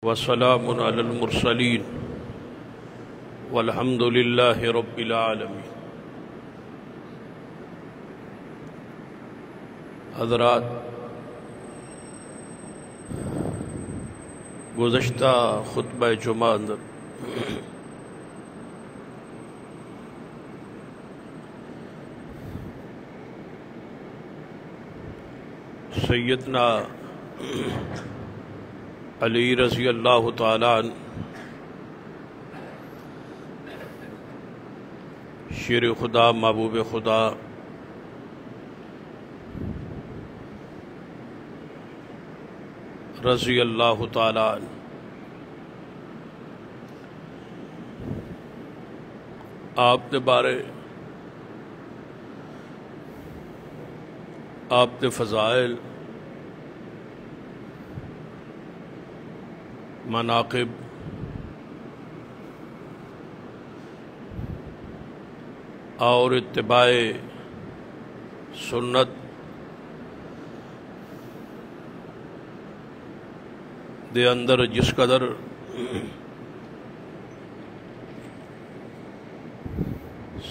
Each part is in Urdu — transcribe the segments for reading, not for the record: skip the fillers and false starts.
وسلام علی المرسلین والحمد للہ رب العالمین۔ حضرات، گزشتہ خطبہ جمعہ اندر سیدنا علی رضی اللہ تعالیٰ عنہ شیر خدا محبوب خدا رضی اللہ تعالیٰ عنہ آپ نے آپ نے فضائل، مناقب، اور اتباع سنت دے اندر جس قدر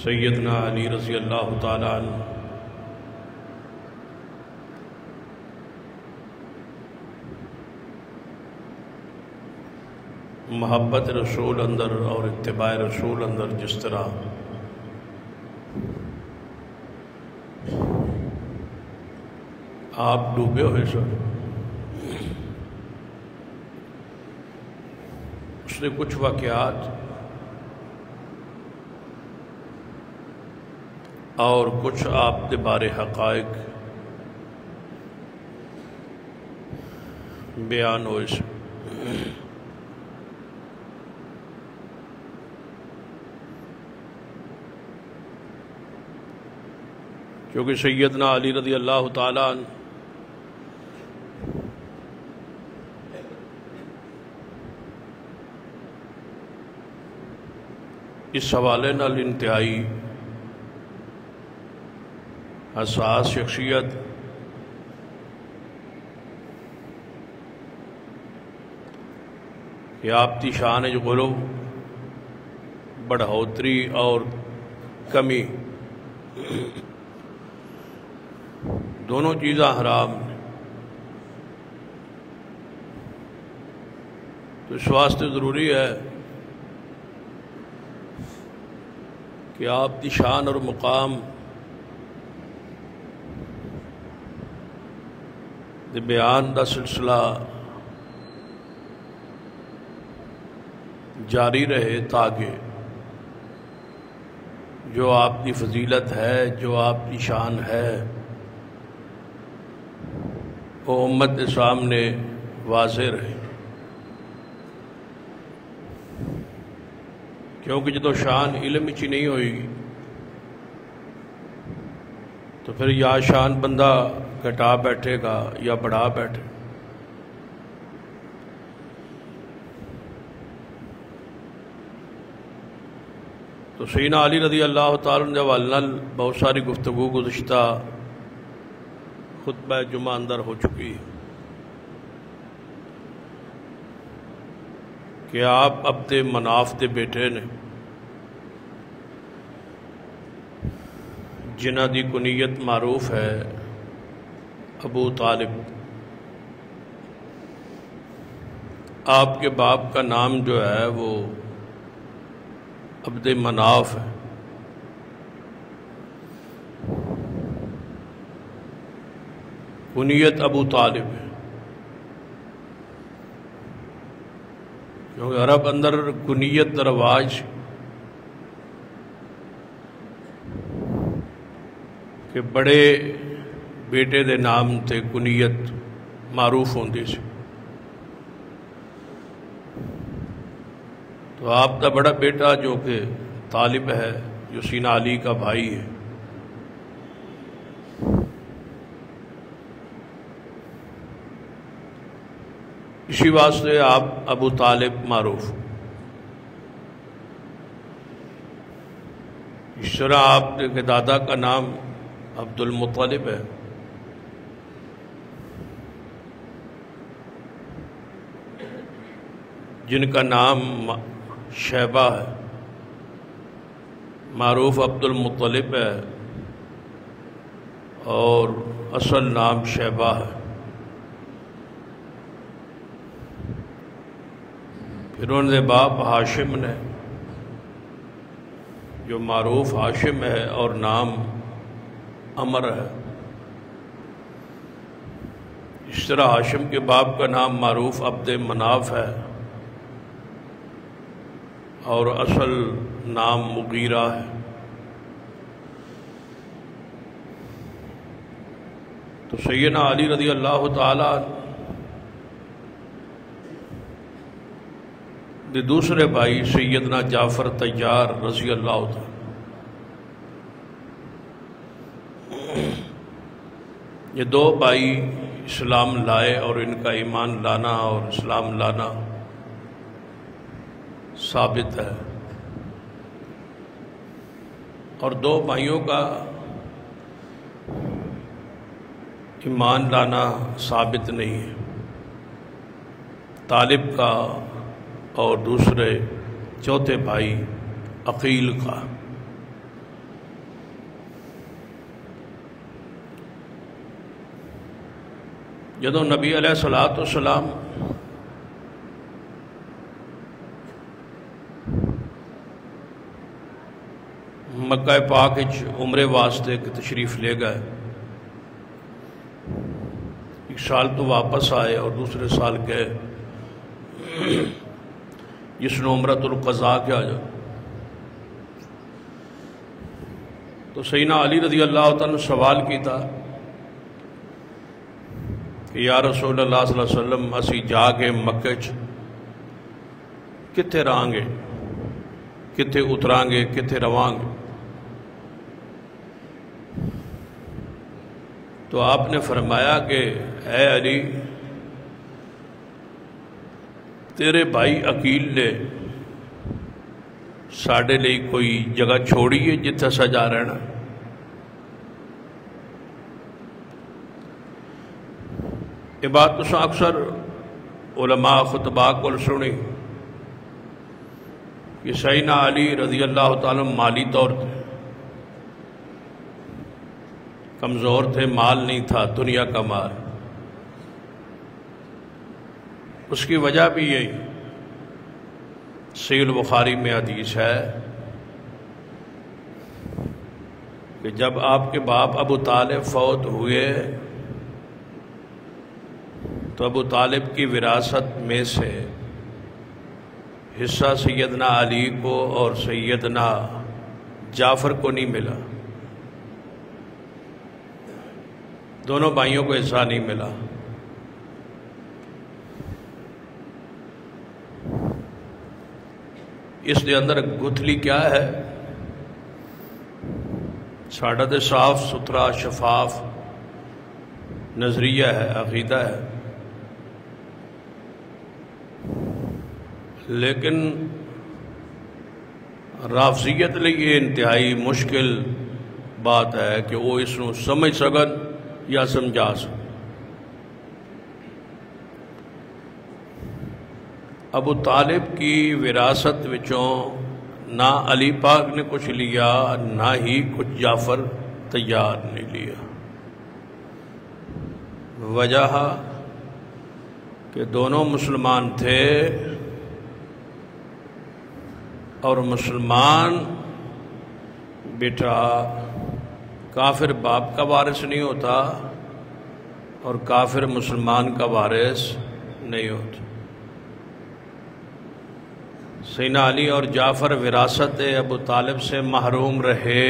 سیدنا علی رضی اللہ تعالیٰ عنہ محبت رسول اندر اور اتباع رسول اندر جس طرح آپ ڈوبے ہوئے سر، اس نے کچھ واقعات اور کچھ آپ کے بارے حقائق بیان ہوئے سر۔ کیونکہ سیدنا علی رضی اللہ تعالیٰ عنہ اس حوالے نال انتہائی حساس شخصیت، کہ آپ کی شان جو غلو، بڑھوتری اور کمی دونوں چیزیں حرام ہیں، تو اس واسطے ضروری ہے کہ آپ کی شان اور مقام دے بیان دا سلسلہ جاری رہے، تاکہ جو آپ کی فضیلت ہے، جو آپ کی شان ہے، وہ امت کے سامنے واضح رہے۔ کیونکہ جدو شان علم ہی نہیں ہوئی تو پھر یا شان بندہ گھٹا بیٹھے گا یا بڑھا بیٹھے۔ تو سیدنا علی رضی اللہ تعالیٰ عنہ والنال بہت ساری گفتگو گزشتہ خطبہ جمعہ اندر ہو چکی ہے کہ آپ اپنے مناف دے بیٹے نے، جنہ دی کنیت معروف ہے ابو طالب، آپ کے باپ کا نام جو ہے وہ عبد مناف ہے۔ کنیت ابو طالب ہے، کیونکہ عرب اندر کنیت رواج کہ بڑے بیٹے دے نام تے کنیت معروف ہوندی سی۔ تو آپ کا بڑا بیٹا جو کہ طالب ہے، جو سیدنا علی کا بھائی ہے، اسی واسطے آپ ابو طالب معروف۔ اس طرح آپ کے دادا کا نام عبد المطلب ہے، جن کا نام شیبہ ہے، معروف عبد المطلب ہے اور اصل نام شیبہ ہے۔ پھر انہوں نے باپ ہاشم نے، جو معروف ہاشم ہے اور نام عمر ہے۔ اس طرح ہاشم کے باپ کا نام معروف عبد مناف ہے اور اصل نام مغیرہ ہے۔ تو سیدنا علی رضی اللہ تعالیٰ کے دوسرے بھائی سیدنا جعفر طیار رضی اللہ تعالیٰ، یہ دو بھائی اسلام لائے اور ان کا ایمان لانا اور اسلام لانا ثابت ہے، اور دو بھائیوں کا ایمان لانا ثابت نہیں ہے، طالب کا اور دوسرے چوتھے بھائی عقیل کا۔ جدوں نبی علیہ الصلوۃ والسلام مکہ پاک عمرے واسطے تشریف لے گئے، ایک سال تو واپس آئے اور دوسرے سال گئے جس نے عمرۃ القضاء کیا جائے۔ تو سیدنا علی رضی اللہ تعالیٰ نے سوال کیتا کہ یا رسول اللہ صلی اللہ علیہ وسلم اسی جا کے مکے کتھے رہاں گے، کتھے اتراں گے، کتھے رواں گے؟ تو آپ نے فرمایا کہ اے علی، تیرے بھائی عقیل نے ساڑھے لئی کوئی جگہ چھوڑی ہے جتھے سجا رہنا۔ یہ بات تو اکثر علماء خطباء کو سنی کہ سیدنا علی رضی اللہ تعالیٰ مالی طور پہ کمزور تھے، مال نہیں تھا، دنیا کا مال۔ اس کی وجہ بھی یہی، صحیح البخاری میں حدیث ہے کہ جب آپ کے باپ ابو طالب فوت ہوئے تو ابو طالب کی وراثت میں سے حصہ سیدنا علی کو اور سیدنا جعفر کو نہیں ملا، دونوں بھائیوں کو حصہ نہیں ملا۔ اس دے اندر گتھلی کیا ہے؟ ساڑھا تے صاف ستھرا شفاف نظریہ ہے، عقیدہ ہے، لیکن رافضیت لئی یہ انتہائی مشکل بات ہے کہ وہ اس کو سمجھ سکن یا سمجھا سکن۔ ابو طالب کی وراثت وچوں نہ علی پاک نے کچھ لیا، نہ ہی کچھ جعفر طیار نے لیا۔ وجہ کہ دونوں مسلمان تھے، اور مسلمان بیٹا کافر باپ کا وارث نہیں ہوتا اور کافر مسلمان کا وارث نہیں ہوتا۔ سیدنا علی اور جعفر وراثت ابو طالب سے محروم رہے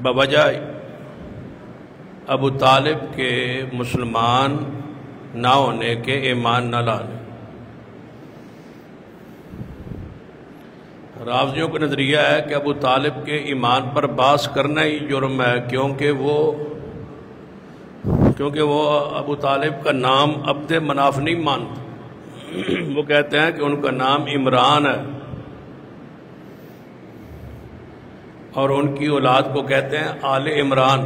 بوجہ ابو طالب کے مسلمان نہ ہونے کے، ایمان نہ لانے۔ رافضیوں کا نظریہ ہے کہ ابو طالب کے ایمان پر باس کرنا ہی جرم ہے، کیونکہ وہ ابو طالب کا نام عبد مناف نہیں مانتے، وہ کہتے ہیں کہ ان کا نام عمران ہے، اور ان کی اولاد کو کہتے ہیں آل عمران،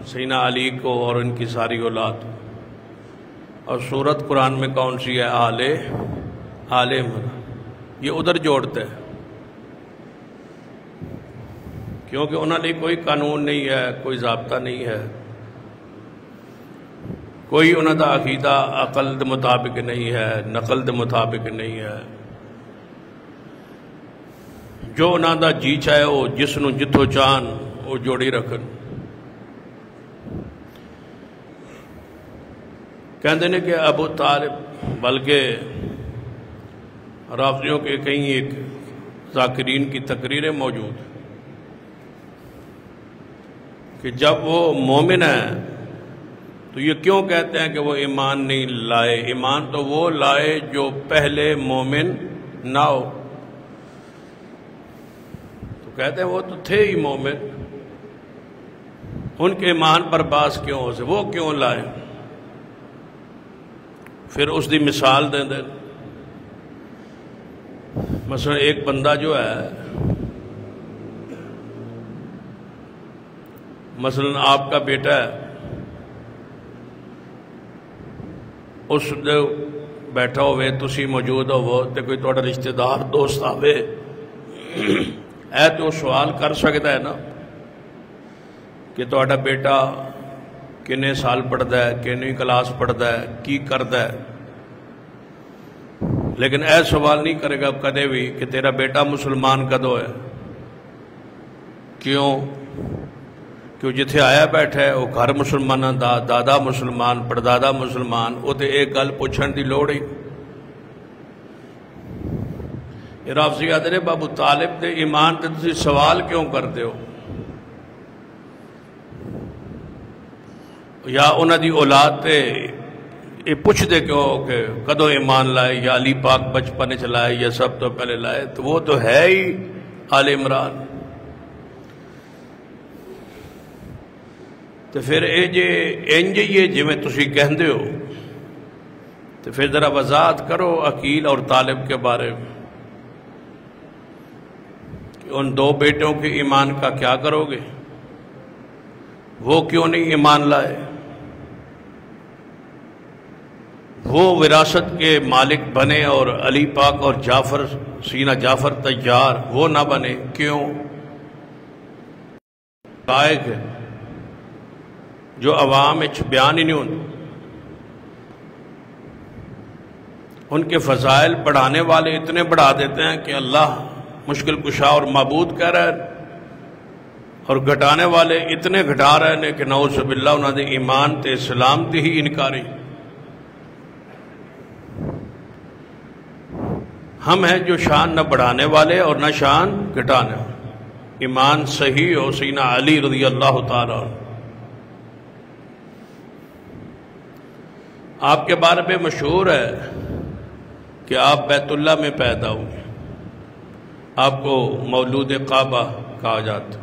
سیدنا علی کو اور ان کی ساری اولاد۔ اور سورت قرآن میں کون سی ہے؟ آل عمران. یہ ادھر جوڑتے ہیں کیونکہ انہوں نے کوئی قانون نہیں ہے، کوئی ضابطہ نہیں ہے، کوئی انہوں کا عقیدہ عقل دے مطابق نہیں ہے، نقل دے مطابق نہیں ہے. جو انہوں کا جی چاہے وہ جس نو جتھوں چاہن وہ جوڑی رکھن. کہتے ہیں کہ ابو طالب، بلکہ رافضیوں کے کئی ایک ذاکرین کی تقریریں موجود ہیں کہ جب وہ مومن ہے تو یہ کیوں کہتے ہیں کہ وہ ایمان نہیں لائے؟ ایمان تو وہ لائے جو پہلے مومن نہ ہو. تو کہتے ہیں وہ تو تھے ہی مومن، ان کے ایمان پر باس کیوں ہو سے، وہ کیوں لائے؟ پھر اس دی مثال دیں دیں. مثلا ایک بندہ جو ہے، مثلا آپ کا بیٹا ہے، اس دے بیٹھا ہوئے تسی موجود ہو تے کوئی تھوڑا رشتہ دار دوست آوے اے تو سوال کر سکتا ہے نا کہ تھوڑا بیٹا کنے سال پڑھتا ہے، کنے کلاس پڑھتا ہے، کی کرتا ہے. لیکن اے سوال نہیں کرے گا کدے بھی کہ تیرا بیٹا مسلمان کدو ہے. کیوں؟ کہ جتھے آیا بیٹھا ہے وہ گھر مسلمانہ دا، دادا مسلمان، پردادا مسلمان، وہ تے ایک گل پوچھن دی لوڑ ہی. یہ رافضی آدھے نے ابو طالب دے ایمان تے تسی سوال کیوں کرتے ہو؟ یا انہاں دی اولاد تے یہ پوچھ دے کیوں کہ کدو ایمان لائے، یا علی پاک بچپن چلائے یا سب تو پہلے لائے؟ تو وہ تو ہے ہی آل عمران. تو پھر اے جے انج یہ جی میں تسی کہندے ہو تو پھر ذرا وضاحت کرو عقیل اور طالب کے بارے میں کہ ان دو بیٹوں کے ایمان کا کیا کرو گے؟ وہ کیوں نہیں ایمان لائے؟ وہ وراثت کے مالک بنے اور علی پاک اور جعفر، سینہ جعفر تیار وہ نہ بنے؟ کیوں؟ لائق ہے جو عوام بیان ہی نہیں ہوتے. ان کے فضائل بڑھانے والے اتنے بڑھا دیتے ہیں کہ اللہ مشکل کشا اور معبود کہہ رہے ہیں، اور گھٹانے والے اتنے گھٹا رہے ہیں کہ نعوذ باللہ انہوں نے ایمان تے اسلام تے ہی انکاری. ہم ہیں جو شان نہ بڑھانے والے اور نہ شان گھٹانے والے. ایمان صحیح ہو سینہ علی رضی اللہ تعالیٰ عنہ. آپ کے بارے میں مشہور ہے کہ آپ بیت اللہ میں پیدا ہوئے، آپ کو مولود کعبہ کہا جاتا.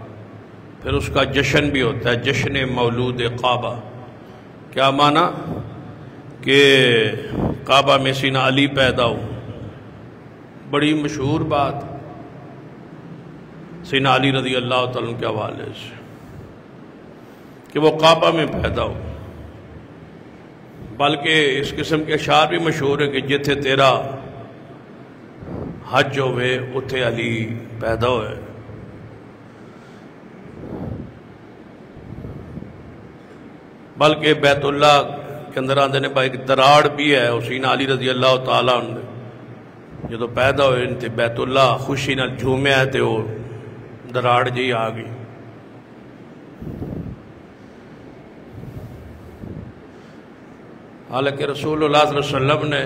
پھر اس کا جشن بھی ہوتا ہے، جشن مولود کعبہ. کیا معنی؟ کہ کعبہ میں سینہ علی پیدا ہو. بڑی مشہور بات سینہ علی رضی اللہ تعالیٰ کے حوالے سے کہ وہ کعبہ میں پیدا ہو. بلکہ اس قسم کے اشعار بھی مشہور ہے کہ جتھے تیرا حج ہوئے اتھے علی پیدا ہوئے. بلکہ بیت اللہ کے اندر آندے نے بھائی ایک دراڑ بھی ہے، سینہ علی رضی اللہ تعالیٰ عنہ جدو پیدا ہوئے تے بیت اللہ خوشی نال جھومے آئے تے وہ دراڑ جی آ گئی. حالانکہ رسول اللہ صلی اللہ علیہ وسلم نے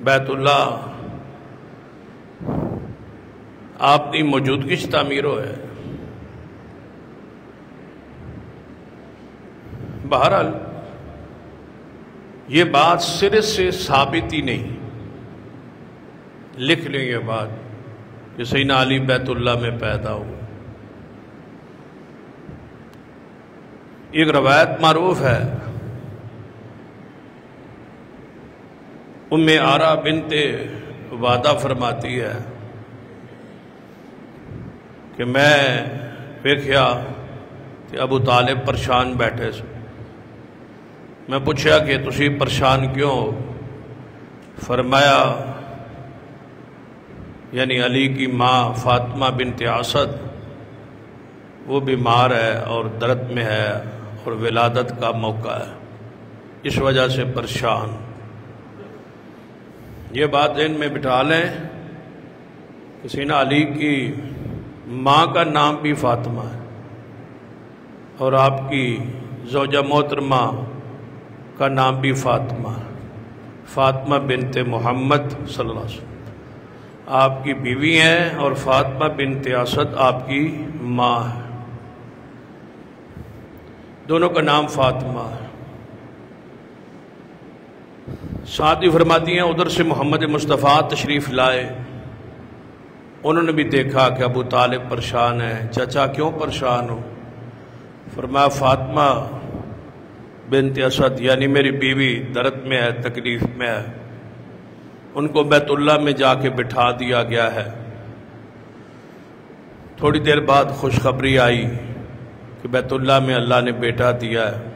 بیت اللہ آپ کی موجودگی سے تعمیر ہوئے. بہرحال یہ بات سرے سے ثابت ہی نہیں، لکھ لیں یہ بات کہ سیدنا علی بیت اللہ میں پیدا ہوئے. ایک روایت معروف ہے، ام آرا بنت وادہ فرماتی ہے کہ میں دیکھیا تو ابو طالب پریشان بیٹھے سے. میں پوچھا کہ تسی پریشان کیوں ہو؟ فرمایا یعنی علی کی ماں فاطمہ بنت اسد وہ بیمار ہے اور درد میں ہے اور ولادت کا موقع ہے، اس وجہ سے پریشان. یہ بات ذہن میں بٹھا لیں کہ سیدنا علی کی ماں کا نام بھی فاطمہ ہے اور آپ کی زوجہ محترمہ کا نام بھی فاطمہ ہے، فاطمہ بنت محمد صلی اللہ علیہ وسلم آپ کی بیوی ہیں اور فاطمہ بنت اسد آپ کی ماں ہے. دونوں کا نام فاطمہ ہے. ساتھ ہی فرماتی ہیں ادھر سے محمد مصطفیٰ تشریف لائے. انہوں نے بھی دیکھا کہ ابو طالب پریشان ہے. چچا کیوں پریشان ہو؟ فرمایا فاطمہ بنت اسد یعنی میری بیوی درد میں ہے، تکلیف میں ہے، ان کو بیت اللہ میں جا کے بٹھا دیا گیا ہے. تھوڑی دیر بعد خوشخبری آئی کہ بیت اللہ میں اللہ نے بیٹا دیا ہے.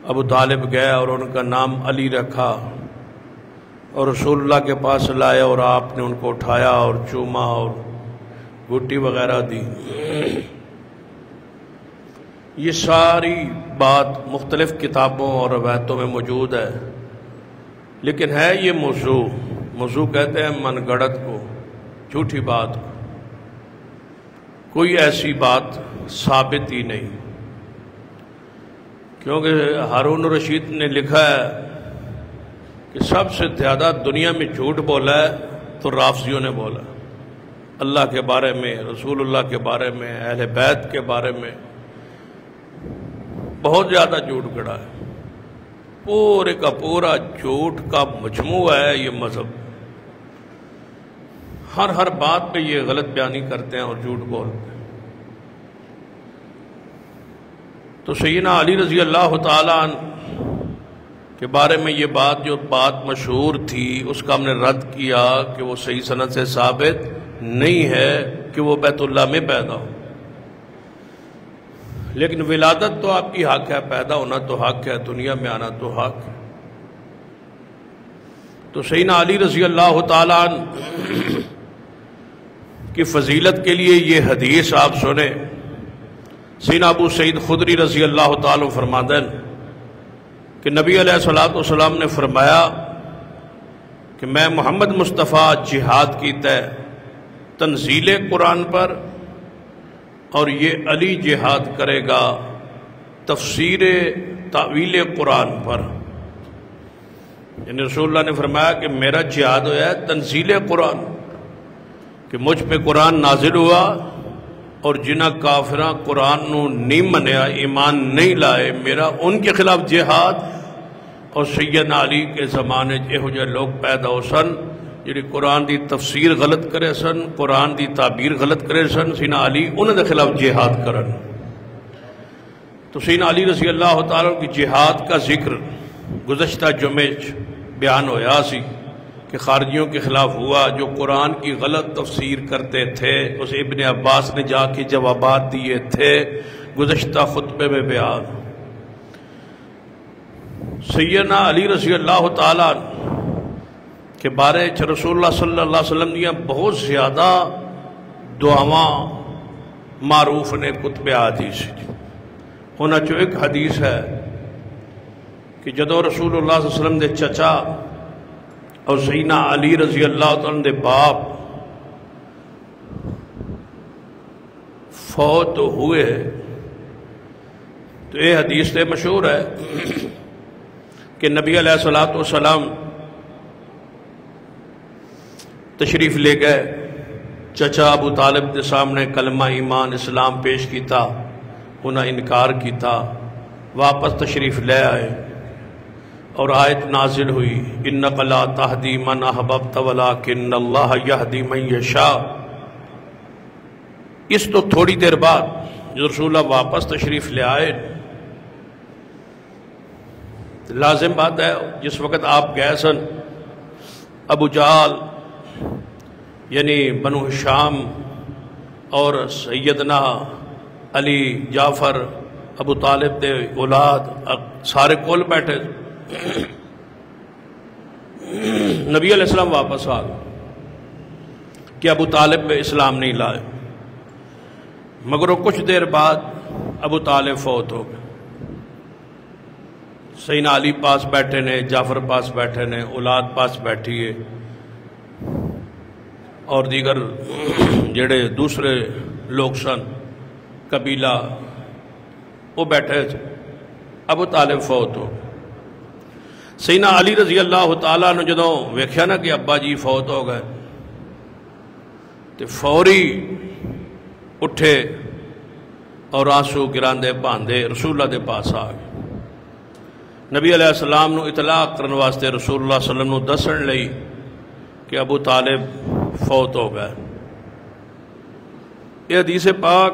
ابو طالب گئے اور ان کا نام علی رکھا اور رسول اللہ کے پاس لائے اور آپ نے ان کو اٹھایا اور چوما اور گھٹی وغیرہ دی. یہ ساری بات مختلف کتابوں اور روایتوں میں موجود ہے، لیکن ہے یہ موضوع کہتے ہیں من گڑت کو، جھوٹی بات کو. کوئی ایسی بات ثابت ہی نہیں، کیونکہ ہارون رشید نے لکھا ہے کہ سب سے زیادہ دنیا میں جھوٹ بولا ہے تو رافضیوں نے بولا. اللہ کے بارے میں، رسول اللہ کے بارے میں، اہل بیت کے بارے میں بہت زیادہ جھوٹ گڑا ہے. پورے کا پورا جھوٹ کا مجموعہ ہے یہ مذہب. ہر بات پہ یہ غلط بیانی کرتے ہیں اور جھوٹ بولتے ہیں. تو سیدنا علی رضی اللہ تعالیٰ عنہ کے بارے میں یہ جو بات مشہور تھی اس کا ہم نے رد کیا کہ وہ صحیح سند سے ثابت نہیں ہے کہ وہ بیت اللہ میں پیدا ہو. لیکن ولادت تو آپ کی حق ہے، پیدا ہونا تو حق ہے، دنیا میں آنا تو حق ہے. تو سیدنا علی رضی اللہ تعالیٰ عنہ کی فضیلت کے لیے یہ حدیث آپ سنیں. سیدنا ابو سعید خدری رضی اللہ تعالیٰ فرماتے ہیں کہ نبی علیہ الصلوۃ والسلام نے فرمایا کہ میں محمد مصطفیٰ جہاد کی تنزیل قرآن پر اور یہ علی جہاد کرے گا تفسیر تعویل قرآن پر. یعنی رسول اللہ نے فرمایا کہ میرا جہاد ہوا ہے تنزیل قرآن، کہ مجھ پہ قرآن نازل ہوا اور جنہ کافراں قرآن نو نہیں منیا، ایمان نہیں لائے، میرا ان کے خلاف جہاد. اور سیدنا علی کے زمانے یہو جہے لوگ پیدا ہو سن جڑی قرآن دی تفسیر غلط کرے سن، قرآن دی تعبیر غلط کرے سن. سیدنا علی انہوں دے خلاف جہاد کرن. تو سیدنا علی رضی اللہ تعالیٰ کی جہاد کا ذکر گزشتہ جمعے بیان ہویا سی کہ خارجیوں کے خلاف ہوا جو قرآن کی غلط تفسیر کرتے تھے. اس ابن عباس نے جا کے جوابات دیے تھے، گزشتہ خطبے میں بیان. سیدنا علی رضی اللہ تعالیٰ کے بارے رسول اللہ صلی اللہ علیہ وسلم دیا بہت زیادہ دعاواں معروف نے کتب حدیث. ہونا جو ایک حدیث ہے کہ جدو رسول اللہ صلی اللہ علیہ وسلم دے چچا اور سیدنا علی رضی اللہ تعالیٰ دے باپ فوت ہوئے تو یہ حدیث تے مشہور ہے کہ نبی علیہ الصلوۃ والسلام تشریف لے گئے. چچا ابو طالب کے سامنے کلمہ ایمان اسلام پیش کیتا، انہیں انکار کیتا. واپس تشریف لے آئے اور آیت نازل ہوئی انک لا تہدی من احببت ولکن اللہ یہدی من یشاء. اس تو تھوڑی دیر بعد جو رسول اللہ واپس تشریف لے آئے، لازم بات ہے جس وقت آپ گئے سن ابو جہل یعنی بنو ہشام اور سیدنا علی جعفر ابو طالب دے اولاد سارے کول بیٹھے. نبی علیہ السلام واپس آ گئے کہ ابو طالب پہ اسلام نہیں لائے، مگر وہ کچھ دیر بعد ابو طالب فوت ہو گئے. سیدنا علی پاس بیٹھے نے، جعفر پاس بیٹھے نے، اولاد پاس بیٹھی ہے، اور دیگر جڑے دوسرے لوگ سن قبیلہ وہ بیٹھے. ابو طالب فوت ہو. سیدنا علی رضی اللہ تعالیٰ نے جدوں ویکھیا نا کہ ابا جی فوت ہو گئے تو فوری اٹھے اور آنسو گراندے باندے رسول اللہ دے پاس آ گئے. نبی علیہ السلام نو اطلاع کرن واسطے رسول اللہ صلی اللہ علیہ وسلم نو دسن لئی کہ ابو طالب فوت ہو گئے. یہ حدیث پاک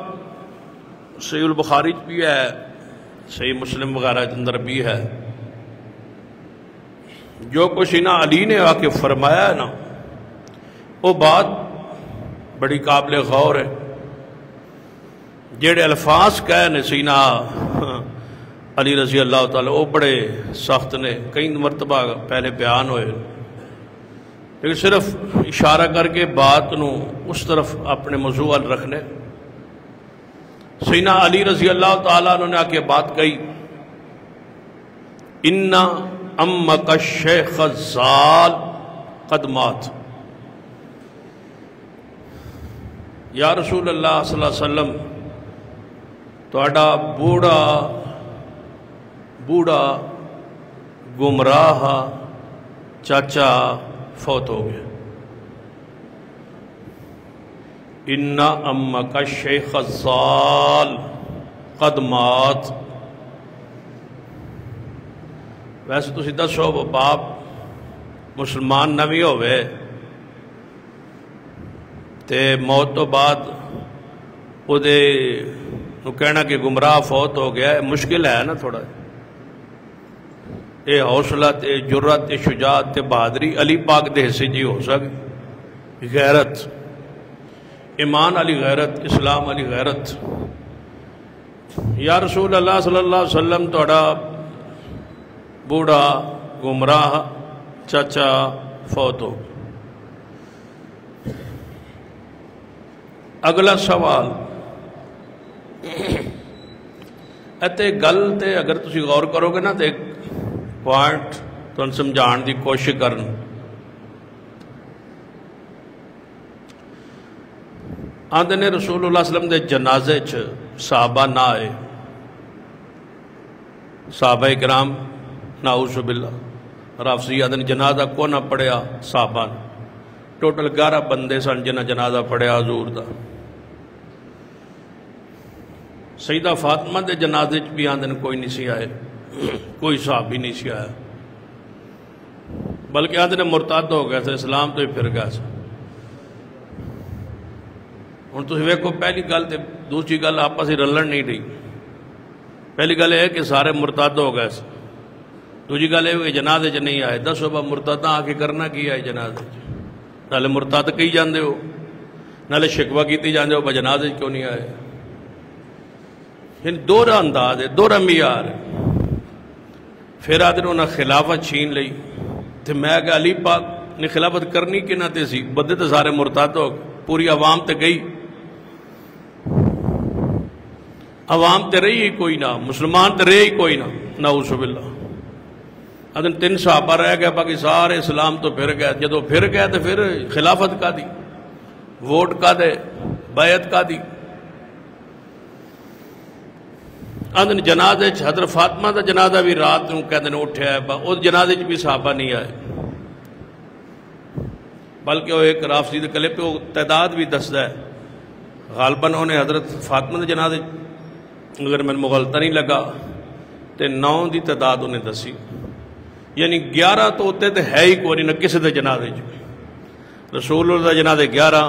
صحیح البخاری بھی ہے، صحیح مسلم وغیرہ کے اندر بھی ہے. جو کچھ سیدنا علی نے آ کے فرمایا ہے نا، وہ بات بڑی قابل غور ہے. جڑے الفاظ کہے نے سیدنا علی رضی اللہ تعالیٰ وہ بڑے سخت نے، کئی مرتبہ پہلے بیان ہوئے، لیکن صرف اشارہ کر کے بات نو اس طرف اپنے موضوع رکھنے. سیدنا علی رضی اللہ تعالیٰ نے آ کے بات کہی، ان امک الشیخ الزال قد مات. یا رسول اللہ صلی اللہ علیہ وسلم تہاڈا بوڑھا گمراہ چاچا فوت ہو گیا. ان امک الشیخ الزال قد مات. ویسے تسی دسو باپ مسلمان نہ بھی ہوئے تے موت تو بعد وہ دے کہنا کہ گمراہ فوت ہو گیا ہے، مشکل ہے نا تھوڑا. اے حوصلہ تے جرات تے شجاعت تے بہادری علی پاک دے حصے جی ہو سکے. غیرت، ایمان علی غیرت، اسلام علی غیرت. یا رسول اللہ صلی اللہ علیہ وسلم تہاڈا بوڑھا گمراہ چاچا فوت ہو. اگلا سوال اتے گل تے اگر تسی غور کرو گے نا تو ایک پوائنٹ تم سمجھان دی کوشش کرن. آندے نے رسول اللہ صلی اللہ علیہ وسلم دے جنازے چ صحابہ نہ آئے. صحابہ کرام نعوذ باللہ رافضی آدھے جنازہ کو نہ پڑھیا صحابہ نے. ٹوٹل 11 بندے سن جنہ جنازہ پڑھیا حضور دا. سیدہ فاطمہ دے جنازے چ بھی آدھے کوئی نہیں سی آئے، کوئی صحابی نہیں سی آیا، بلکہ آدھے مرتد ہو گئے تھے، اسلام تو ہی پھر گئے تھے. ہوں تسی ویکھو پہلی گل تے دوسری گل آپس ہی رلن نہیں رہی. پہلی گل یہ کہ سارے مرتد ہو گئے تھے، دوسری گل یہ کہ جنازے چ نہیں آئے. دسو با مرتدہ آ کے کرنا کی آئے جنازے چ؟ نالے مرتد کہی جاندے ہو، نالے شکوہ کیتی جاندے ہو با جنازے کیوں نہیں آئے. یعنی دوہرا انداز ہے، دوہرا معیار ہے. پھر آدھے انہوں نے خلافت چھین لئی تو میں کہ علی پاک نے خلافت کرنی کہ نہ تے سی، بدے تو سارے مرتد ہو گئے، پوری عوام تے گئی، عوام تے رہی ہی کوئی نہ، مسلمان تے رہی کوئی نہ. نعوذ باللہ. آدھے 3 صحابہ رہ گئے، باقی سارے اسلام تو پھر گئے. جدو پھر گئے تو پھر خلافت کا دی، ووٹ کا دے، بیعت کا دی. آدھے جنازے حضرت فاطمہ دا جنازہ بھی رات نو کہتے ہیں اٹھیا ہے، اس جنازے بھی صحابہ نہیں آئے، بلکہ وہ ایک رافضی دے کلپ پہ وہ تعداد بھی دستا ہے. غالباً انہیں حضرت فاطمہ دے جنازے اگر میں مغلطہ نہیں لگا تو 9 دی تعداد انہیں دسی. یعنی 11 تو ہوتے تو ہے ہی کوئی نہ کسی دے جنازے چ. رسول اللہ دے جنازے 11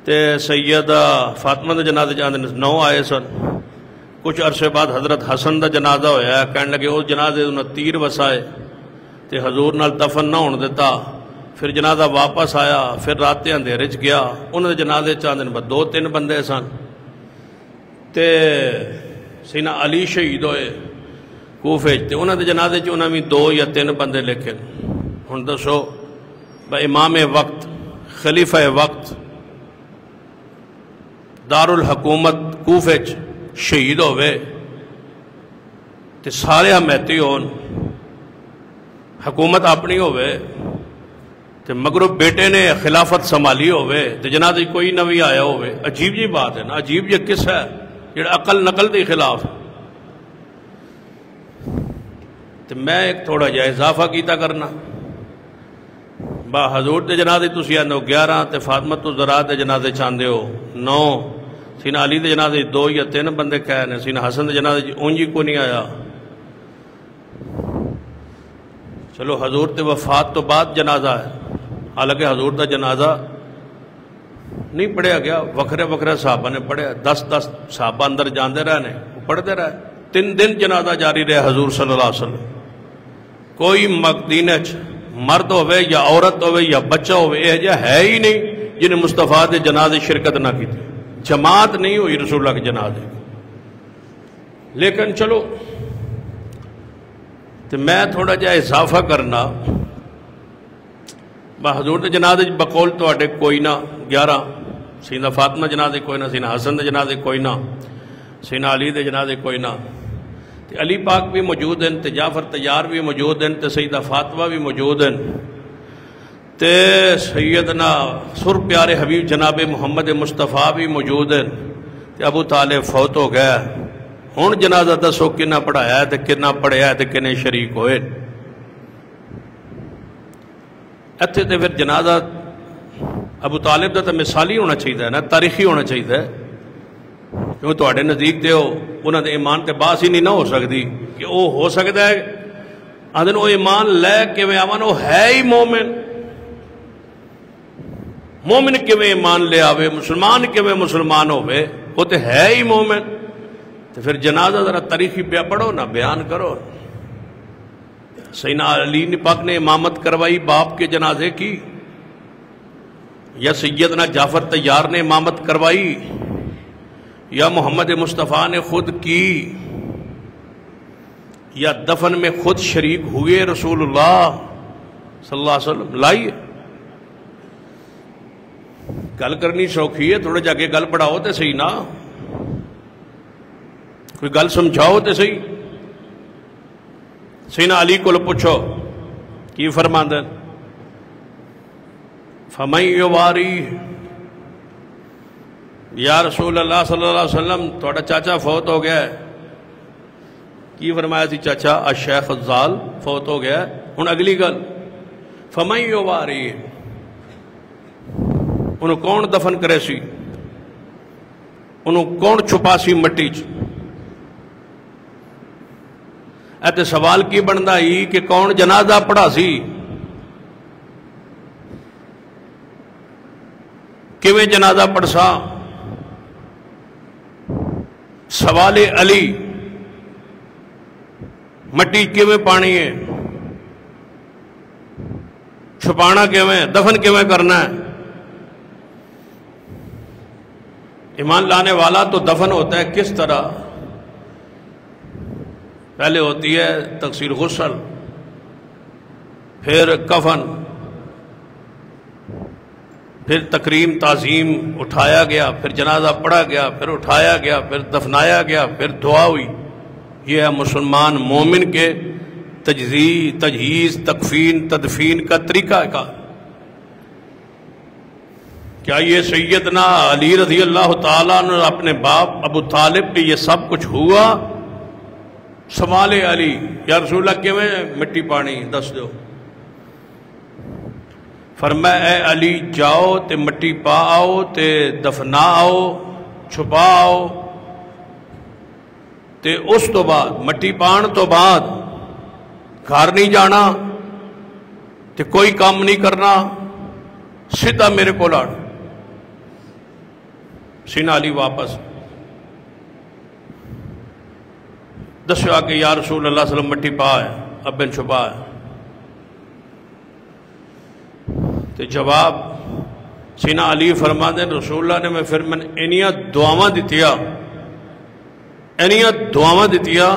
تے سیدہ فاطمہ دے جنازے 9 آئے سن. کچھ عرصے بعد حضرت حسن دا جنازہ ہویا ہے، کہنے لگے اس جنازے انہوں نے تیر وسائے تے حضور نال دفن نہ ہونے دیتا. پھر جنازہ واپس آیا، پھر رات اندھیرے چ گیا. انہوں نے جنازے چاندن 2-3 بندے سن تے سینا علی شہید ہوئے کوفے تے انہاں دے جنازے چ انہاں بھی 2 یا 3 بندے لکھے. ہن دسو امام وقت خلیفہ وقت دارالحکومت کوفے چ شہید ہوئے تے سارے حمیتی ہون حکومت اپنی ہوئے تے مگرو بیٹے نے خلافت سنبھالی ہوئے تے جنازے کوئی نہ بھی آیا ہوئے. عجیب جی بات ہے نا, عجیب یہ قصہ ہے جڑا عقل نقل دے خلاف. تے میں ایک تھوڑا جہا اضافہ کیتا کرنا با حضور دے جنازے تسی آندے ہو 11 تے فاطمہ الزہرا دے جنازے چاندے ہو 9, سینا علی دے جنازے 2 یا 3 بندے کہہ نے, سینا حسن دے جنازے اونجی کو نہیں آیا. چلو حضور تے وفات تو بعد جنازہ ہے, حالانکہ حضور دا جنازہ نہیں پڑھیا گیا, وکھرے وکھرے صحابہ نے پڑھیا, 10 صحابہ اندر جاندے رہنے پڑھتے رہے. 3 دن جنازہ جاری رہے حضور صلی اللہ علیہ وسلم. کوئی مدینے مرد ہوئے یا عورت ہوئے یا بچہ ہوئے یہ جا ہے ہی نہیں جنہیں مصطفیٰ دے جنازے شرکت نہ کی تھی. جماعت نہیں ہوئی رسول اللہ کے جنازے. لیکن چلو تو میں تھوڑا جہا اضافہ کرنا حضور دے جنازے بقول تو اٹے کوئی نہ 11, سینا فاطمہ جنازے کوئی نہ, سینا حسن دے جنازے کوئی نہ, سینا علی دے جنازے کوئی نہ. تے علی پاک بھی موجود ہیں, تے جعفر طیار بھی موجود ہیں, تے سیدہ فاطمہ بھی موجود ہیں, تے سیدنا سر پیارے حبیب جناب محمد مصطفیٰ بھی موجود ہیں, تے ابو طالب فوت ہو گیا. ہن جنازہ دسو کنا پڑھایا ہے تے کنا پڑھیا ہے تے کنے شریک ہوئے. اتھے تے پھر جنازہ ابو طالب دا تے مثالی ہونا چاہیے نا, تاریخی ہونا چاہیے. کیوں تواڈے نزدیک دے ہو انہاں دے ایمان تے باس ہی نہیں نہ ہو سکتی کہ او ہو سکتا ہے آدھن او ایمان لے کے میں آوان او ہے ہی مومن. مومن کے میں ایمان لے آوے, مسلمان کے میں مسلمان ہوئے, وہ تے ہے ہی مومن. تو پھر جنازہ ذرا تاریخی پہ پڑھو نا, بیان کرو. سیدنا علی پاک نے امامت کروائی باپ کے جنازے کی, یا سیدنا جعفر طیار نے امامت کروائی, یا محمد مصطفیٰ نے خود کی, یا دفن میں خود شریک ہوئے رسول اللہ صلی اللہ علیہ وسلم. لائیے گل کرنی سوکھی ہے, تھوڑے جا کے گل پڑھاؤ تے صحیح نا, کوئی گل سمجھاؤ تے صحیح. سیدنا علی کو پوچھو کی فرماندے, فَمَن یواری, یا رسول اللہ صلی اللہ علیہ وسلم تھوڑا چاچا فوت ہو گیا ہے. کی فرمایا سی چاچا الشیخ الزال فوت ہو گیا ہے. ہن اگلی گل فَمَن یواری, انہوں کون دفن کرے سی, انہوں کون چھپا سی مٹی چ. ایتے سوال کی بندا ہی کہ کون جنازہ پڑھا سی, کیویں جنازہ پڑھ سا. سوال علی مٹی کیویں پانی ہے, چھپانا کیویں, دفن کیویں کرنا ہے. ایمان لانے والا تو دفن ہوتا ہے کس طرح, پہلے ہوتی ہے تغسیل غسل, پھر کفن, پھر تکریم تعظیم, اٹھایا گیا, پھر جنازہ پڑھا گیا, پھر اٹھایا گیا, پھر دفنایا گیا, پھر دعا ہوئی. یہ ہے مسلمان مومن کے تجہیز تکفین تدفین کا طریقہ کا. کیا یہ سیدنا علی رضی اللہ تعالیٰ نے اپنے باپ ابو طالب پہ یہ سب کچھ ہوا؟ سوال علی, یا رسول اللہ کیویں مٹی پانی دس دو. فرمایا اے علی جاؤ تے مٹی پا آؤ تے دفنا آؤ, چھپا آؤ, تے اس تو بعد مٹی پان تو بعد گھر نہیں جانا تے کوئی کام نہیں کرنا, سیدھا میرے کو لاڑ. سیدنا علی واپس دسیا کہ یا رسول اللہ صلی اللہ علیہ وسلم مٹی پا ہے, اب بن چھپا ہے. تو جواب سیدنا علی فرما دیں رسول اللہ نے میں پھر انیاں دعاواں دیتیا اینیاں دعاواں دتیاں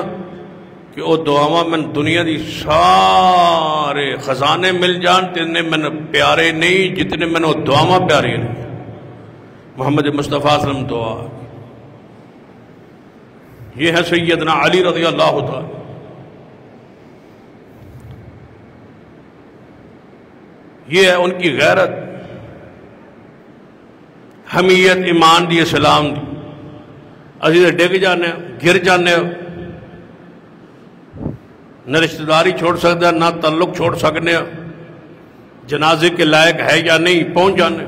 کہ وہ دعاواں میں دنیا دی سارے خزانے مل جان تینے میں پیارے نہیں جتنے میں وہ دعاواں پیارے نہیں. محمد مصطفیٰ صلی اللہ علیہ وسلم دعا یہ ہے سیدنا علی رضی اللہ تعالی. یہ ہے ان کی غیرت، حمیت، ایمان دی، اسلام دی. اسی تے ڈگ جانے گر جانے، نہ رشتہ داری چھوڑ سکتے نہ تعلق چھوڑ سکنے، جنازے کے لائق ہے یا نہیں پہنچ جانے.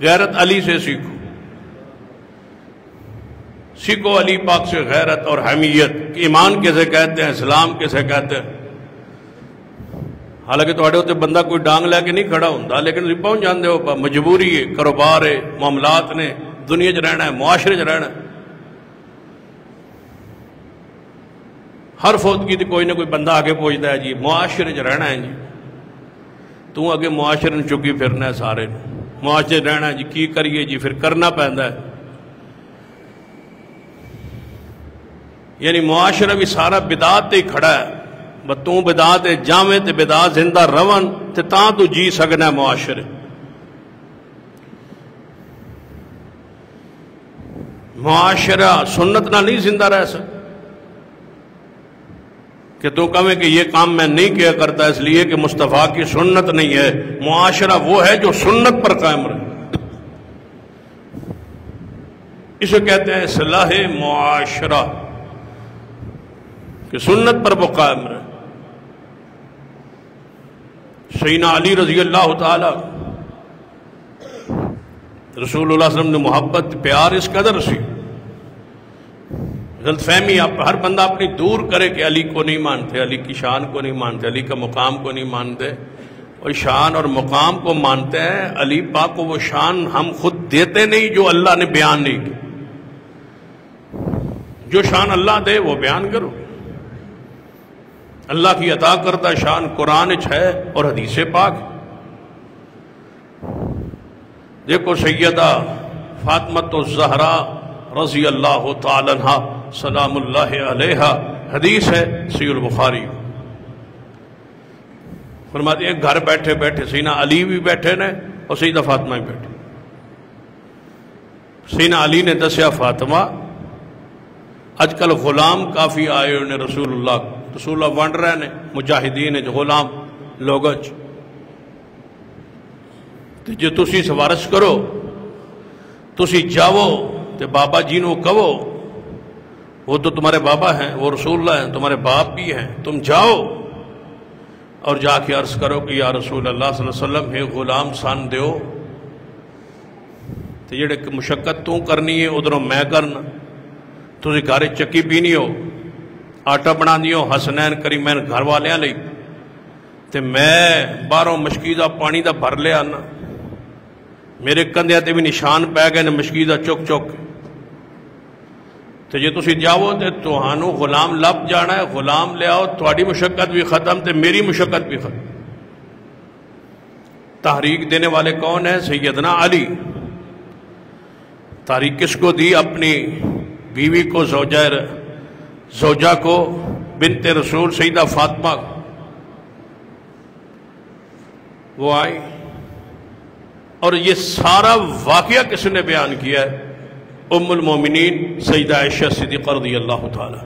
غیرت علی سے سیکھو علی پاک سے غیرت اور حمیت. ایمان کیسے کہتے ہیں، اسلام کیسے کہتے ہیں. حالانکہ تھوڑے ہوتے بندہ کوئی ڈانگ لے کے نہیں کھڑا ہوتا، لیکن تم پہنچ جاندے ہو. مجبوری ہے، کاروبار ہے، معاملات نے، دنیا چ رہنا ہے، معاشرے چ رہنا ہے. ہر فوتگی تے کوئی نہ کوئی بندہ آگے پہنچتا ہے جی معاشرے چ رہنا ہے. جی تو اگے معاشرے نے چکی پھرنا ہے، سارے معاشرے رہنا ہے. جی کی کریے جی، پھر کرنا پہنتا ہے. یعنی معاشرہ بھی سارا بدعات تے ہی کھڑا ہے. بس تو بدعات جاویں تے بدعات زندہ رون تے تاں تو جی سکنا ہے معاشرے. معاشرہ سنت نہ نہیں زندہ رہ سکتا کہ تو کہیں کہ یہ کام میں نہیں کیا کرتا اس لیے کہ مصطفیٰ کی سنت نہیں ہے. معاشرہ وہ ہے جو سنت پر قائم رہے. اسے کہتے ہیں اصلاح معاشرہ، کہ سنت پر وہ قائم رہے. سیدنا علی رضی اللہ تعالی رسول اللہ صلی اللہ علیہ وسلم نے محبت پیار اس قدر سی، غلط فہمی ہر بندہ اپنی دور کرے کہ علی کو نہیں مانتے، علی کی شان کو نہیں مانتے، علی کا مقام کو نہیں مانتے. اور شان اور مقام کو مانتے ہیں. علی پاک کو وہ شان ہم خود دیتے نہیں جو اللہ نے بیان نہیں کی. جو شان اللہ دے وہ بیان کرو. اللہ کی عطا کردہ شان قرآن ہے اور حدیث پاک. دیکھو سیدہ فاطمۃ الزہرا رضی اللہ تعالی عنہا سلام اللہ علیہا، حدیث ہے صحیح البخاری. فرماتی ہیں گھر بیٹھے بیٹھے سیدنا علی بھی بیٹھے نے اور سیدہ فاطمہ بھی بیٹھے. سیدنا علی نے دسیا فاطمہ اج کل غلام کافی آئے انہیں رسول اللہ ونڈ رہے نے مجاہدین غلام لوگوں جے تسی سفارش کرو، تسی جاؤ تے بابا جی نو کہو، وہ تو تمہارے بابا ہیں، وہ رسول اللہ ہیں، تمہارے باپ بھی ہیں. تم جاؤ اور جا کے عرض کرو کہ یا رسول اللہ صلی اللہ علیہ وسلم ہے غلام سان دیو. تے جڑے مشقت تو کرنی ہے ادھروں میں کرنا. تسی گھر چکی پینی ہو، آٹا بنا دیو حسنین کریمین گھر والیاں لئی، تے میں باہروں مشکیزہ پانی دا بھر لے آنا. میرے کندھیاں تے بھی نشان پہ گئے نے مشکیزہ چک چک. تے جے تسی جاؤ تے تہانوں غلام لب جانا ہے، غلام لے آؤ، تہاڈی مشقت بھی ختم تے میری مشقت بھی ختم. تحریک دینے والے کون ہیں؟ سیدنا علی. تحریک کس کو دی؟ اپنی بیوی کو، زوجہ کو، بنت رسول سیدہ فاطمہ. وہ آئی اور یہ سارا واقعہ کس نے بیان کیا ہے؟ ام المومنین سیدہ عائشہ صدیقہ رضی اللہ تعالی.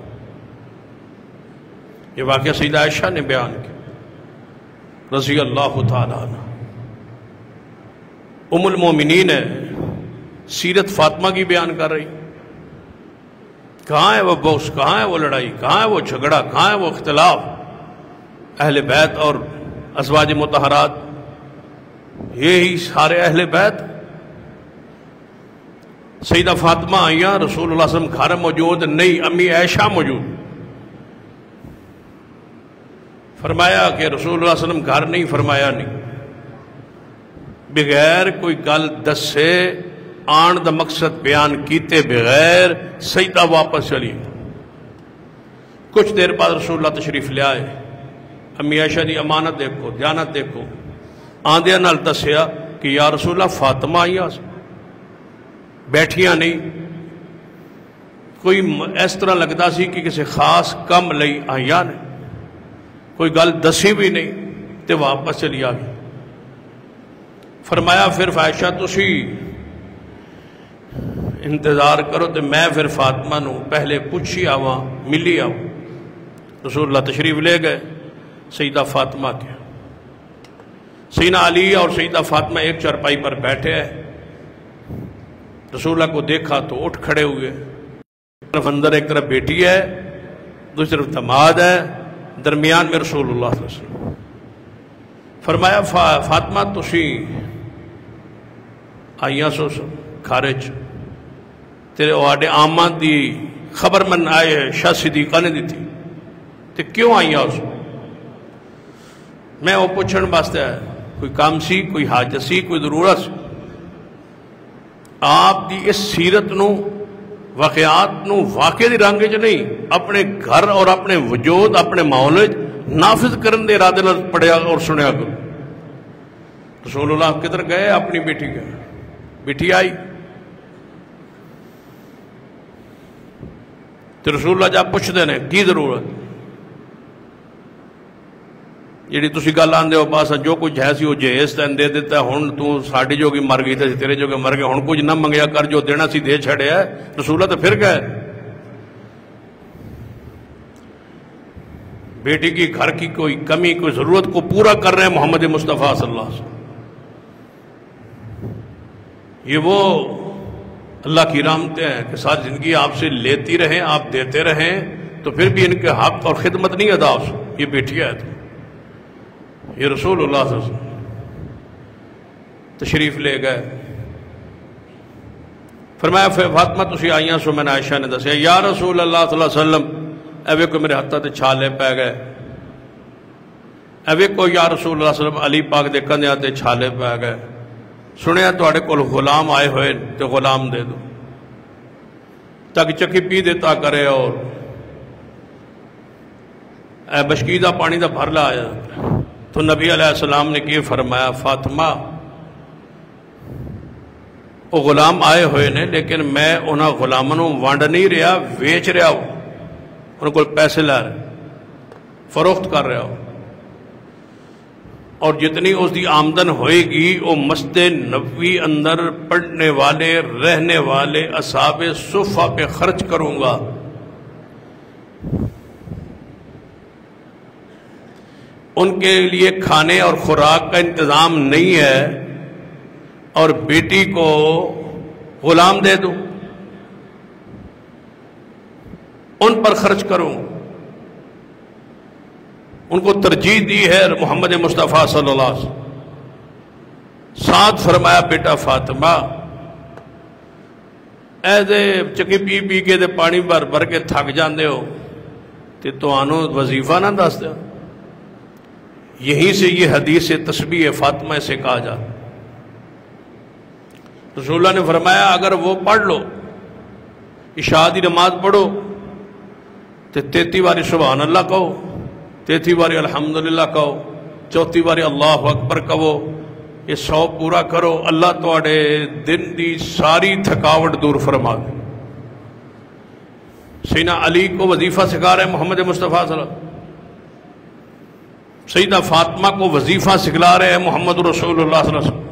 یہ واقعہ سیدہ عائشہ نے بیان کیا رضی اللہ تعالی عنہ. ام المومنین ہے، سیرت فاطمہ کی بیان کر رہی. کہاں ہے وہ بغض، کہاں ہے وہ لڑائی، کہاں ہے وہ جھگڑا، کہاں ہے وہ اختلاف؟ اہل بیت اور ازواج مطہرات، یہی سارے اہل بیت. سیدہ فاطمہ آئیاں، رسول اللہ صلی اللہ علیہ وسلم گھر موجود نہیں، امی عائشہ موجود. فرمایا کہ رسول اللہ صلی اللہ علیہ وسلم گھر نہیں. فرمایا نہیں. بغیر کوئی گل دسے آن دا مقصد بیان کیتے بغیر سیدہ واپس چلی. کچھ دیر بعد رسول اللہ تشریف لے آئے. امی عائشہ دی امانت دیکھو، دیانت دیکھو. آندیاں نال دسیا کہ یا رسول اللہ فاطمہ آئیاں بیٹھیاں نہیں. کوئی اس طرح لگتا سی کہ کسی خاص کم لئی آئیاں نے، کوئی گل دسی بھی نہیں تے واپس چلی آ گئی۔ فرمایا پھر عائشہ تسی انتظار کرو تے میں پھر فاطمہ نو پہلے پوچھی آواں ملی آؤں۔ رسول اللہ تشریف لے گئے سیدہ فاطمہ کے، سیدنا علی اور سیدہ فاطمہ ایک چارپائی پر بیٹھے ہیں۔ رسول اللہ کو دیکھا تو اٹھ کھڑے ہوئے، طرف اندر ایک طرف بیٹی ہے، دوسری طرف داماد ہے، درمیان میں رسول اللہ صلی اللہ علیہ وسلم۔ فرمایا فاطمہ تسی آئیاں سو کھارج تیرے واڈے آمد دی خبر من آئے شاہ صدیقہ نے دیتی تے کیوں آئیاں سو؟ میں وہ پوچھن واسطے ہے کوئی کام سی، کوئی حاجت سی، کوئی ضرورت سی؟ آپ دی اس سیرت نو واقعات نو واقع دی رنگ چ نہیں، اپنے گھر اور اپنے وجود اپنے ماحول نافذ کرن دے ارادے نال پڑھیا اور سنیا کرو۔ رسول اللہ کدھر گئے؟ اپنی بیٹی گئے، بیٹی آئی تو رسول اللہ جا پوچھتے ہیں کی ضرورت؟ جیڑی تسی گل آندے ہو پاس جو کچھ ہے سی وہ جہیز تین دے دیتا ہے، ہن تو ساڈی جوگی مر گئی تے تیرے جوگے مر گئے، ہن کچھ نہ منگیا کر، جو دینا سی دے چھڑیا ہے۔ رسول اللہ تو پھر گئے، بیٹی کی گھر کی کوئی کمی کوئی ضرورت کو پورا کر رہے ہیں محمد مصطفیٰ صلی اللہ علیہ وسلم۔ یہ وہ اللہ کی رحمتیں ہیں کہ ساری زندگی آپ سے لیتی رہیں، آپ دیتے رہیں تو پھر بھی ان کے حق اور خدمت نہیں ادا ہو سکتی۔ یہ بیٹی ہے تو یہ رسول اللہ صلی اللہ علیہ وسلم تشریف لے گئے۔ فرمایا فاطمہ تسی آئیاں سو، میں نے عائشہ نے دسیا یا رسول اللہ صلی اللہ علیہ وسلم ایوے کو میرے ہاتھاں تے چھالے پہ گئے، ایوے کو یا رسول اللہ صلی اللہ علیہ وسلم علی پاک دے کندھیاں تے چھالے پہ گئے، سنیا تواڈے کول غلام آئے ہوئے تے غلام دے دو تاکہ چکی پی دیتا کرے اور اے بشکیدہ پانی دا بھر لا آیا۔ تو نبی علیہ السلام نے کی فرمایا فاطمہ وہ غلام آئے ہوئے نے لیکن میں انہاں غلاموں وانڈ نہیں رہا، ویچ رہا ہوں، ان کو پیسے لا رہا، فروخت کر رہا ہوں، اور جتنی اس دی آمدن ہوئے گی وہ مسجد نبوی اندر پڑھنے والے رہنے والے اصحاب صفہ پہ خرچ کروں گا۔ ان کے لیے کھانے اور خوراک کا انتظام نہیں ہے اور بیٹی کو غلام دے دوں، ان پر خرچ کروں۔ ان کو ترجیح دی ہے محمد مصطفیٰ صلی اللہ علیہ وسلم۔ ساتھ فرمایا بیٹا فاطمہ ایسے چکی پی پی کے دے پانی بھر بھر کے تھک جاندے ہو تے تو آنو وظیفہ نہ دس دے۔ یہیں سے یہ حدیث تسبیح فاطمہ سے کہا جاتا۔ رسول اللہ نے فرمایا اگر وہ پڑھ لو، عشاء دی نماز پڑھو تو 33 باری سبحان اللہ کہو، 33 باری الحمدللہ کہو، 34 باری اللہ اکبر کہو، یہ 100 پورا کرو، اللہ تواڈے دن دی ساری تھکاوٹ دور فرما دے۔ سیدنا علی کو وظیفہ سکھا رہے محمد مصطفیٰ صلی اللہ علیہ وسلم، سیدہ فاطمہ کو وظیفہ سکھلا رہے ہیں محمد رسول اللہ صلی اللہ علیہ وسلم۔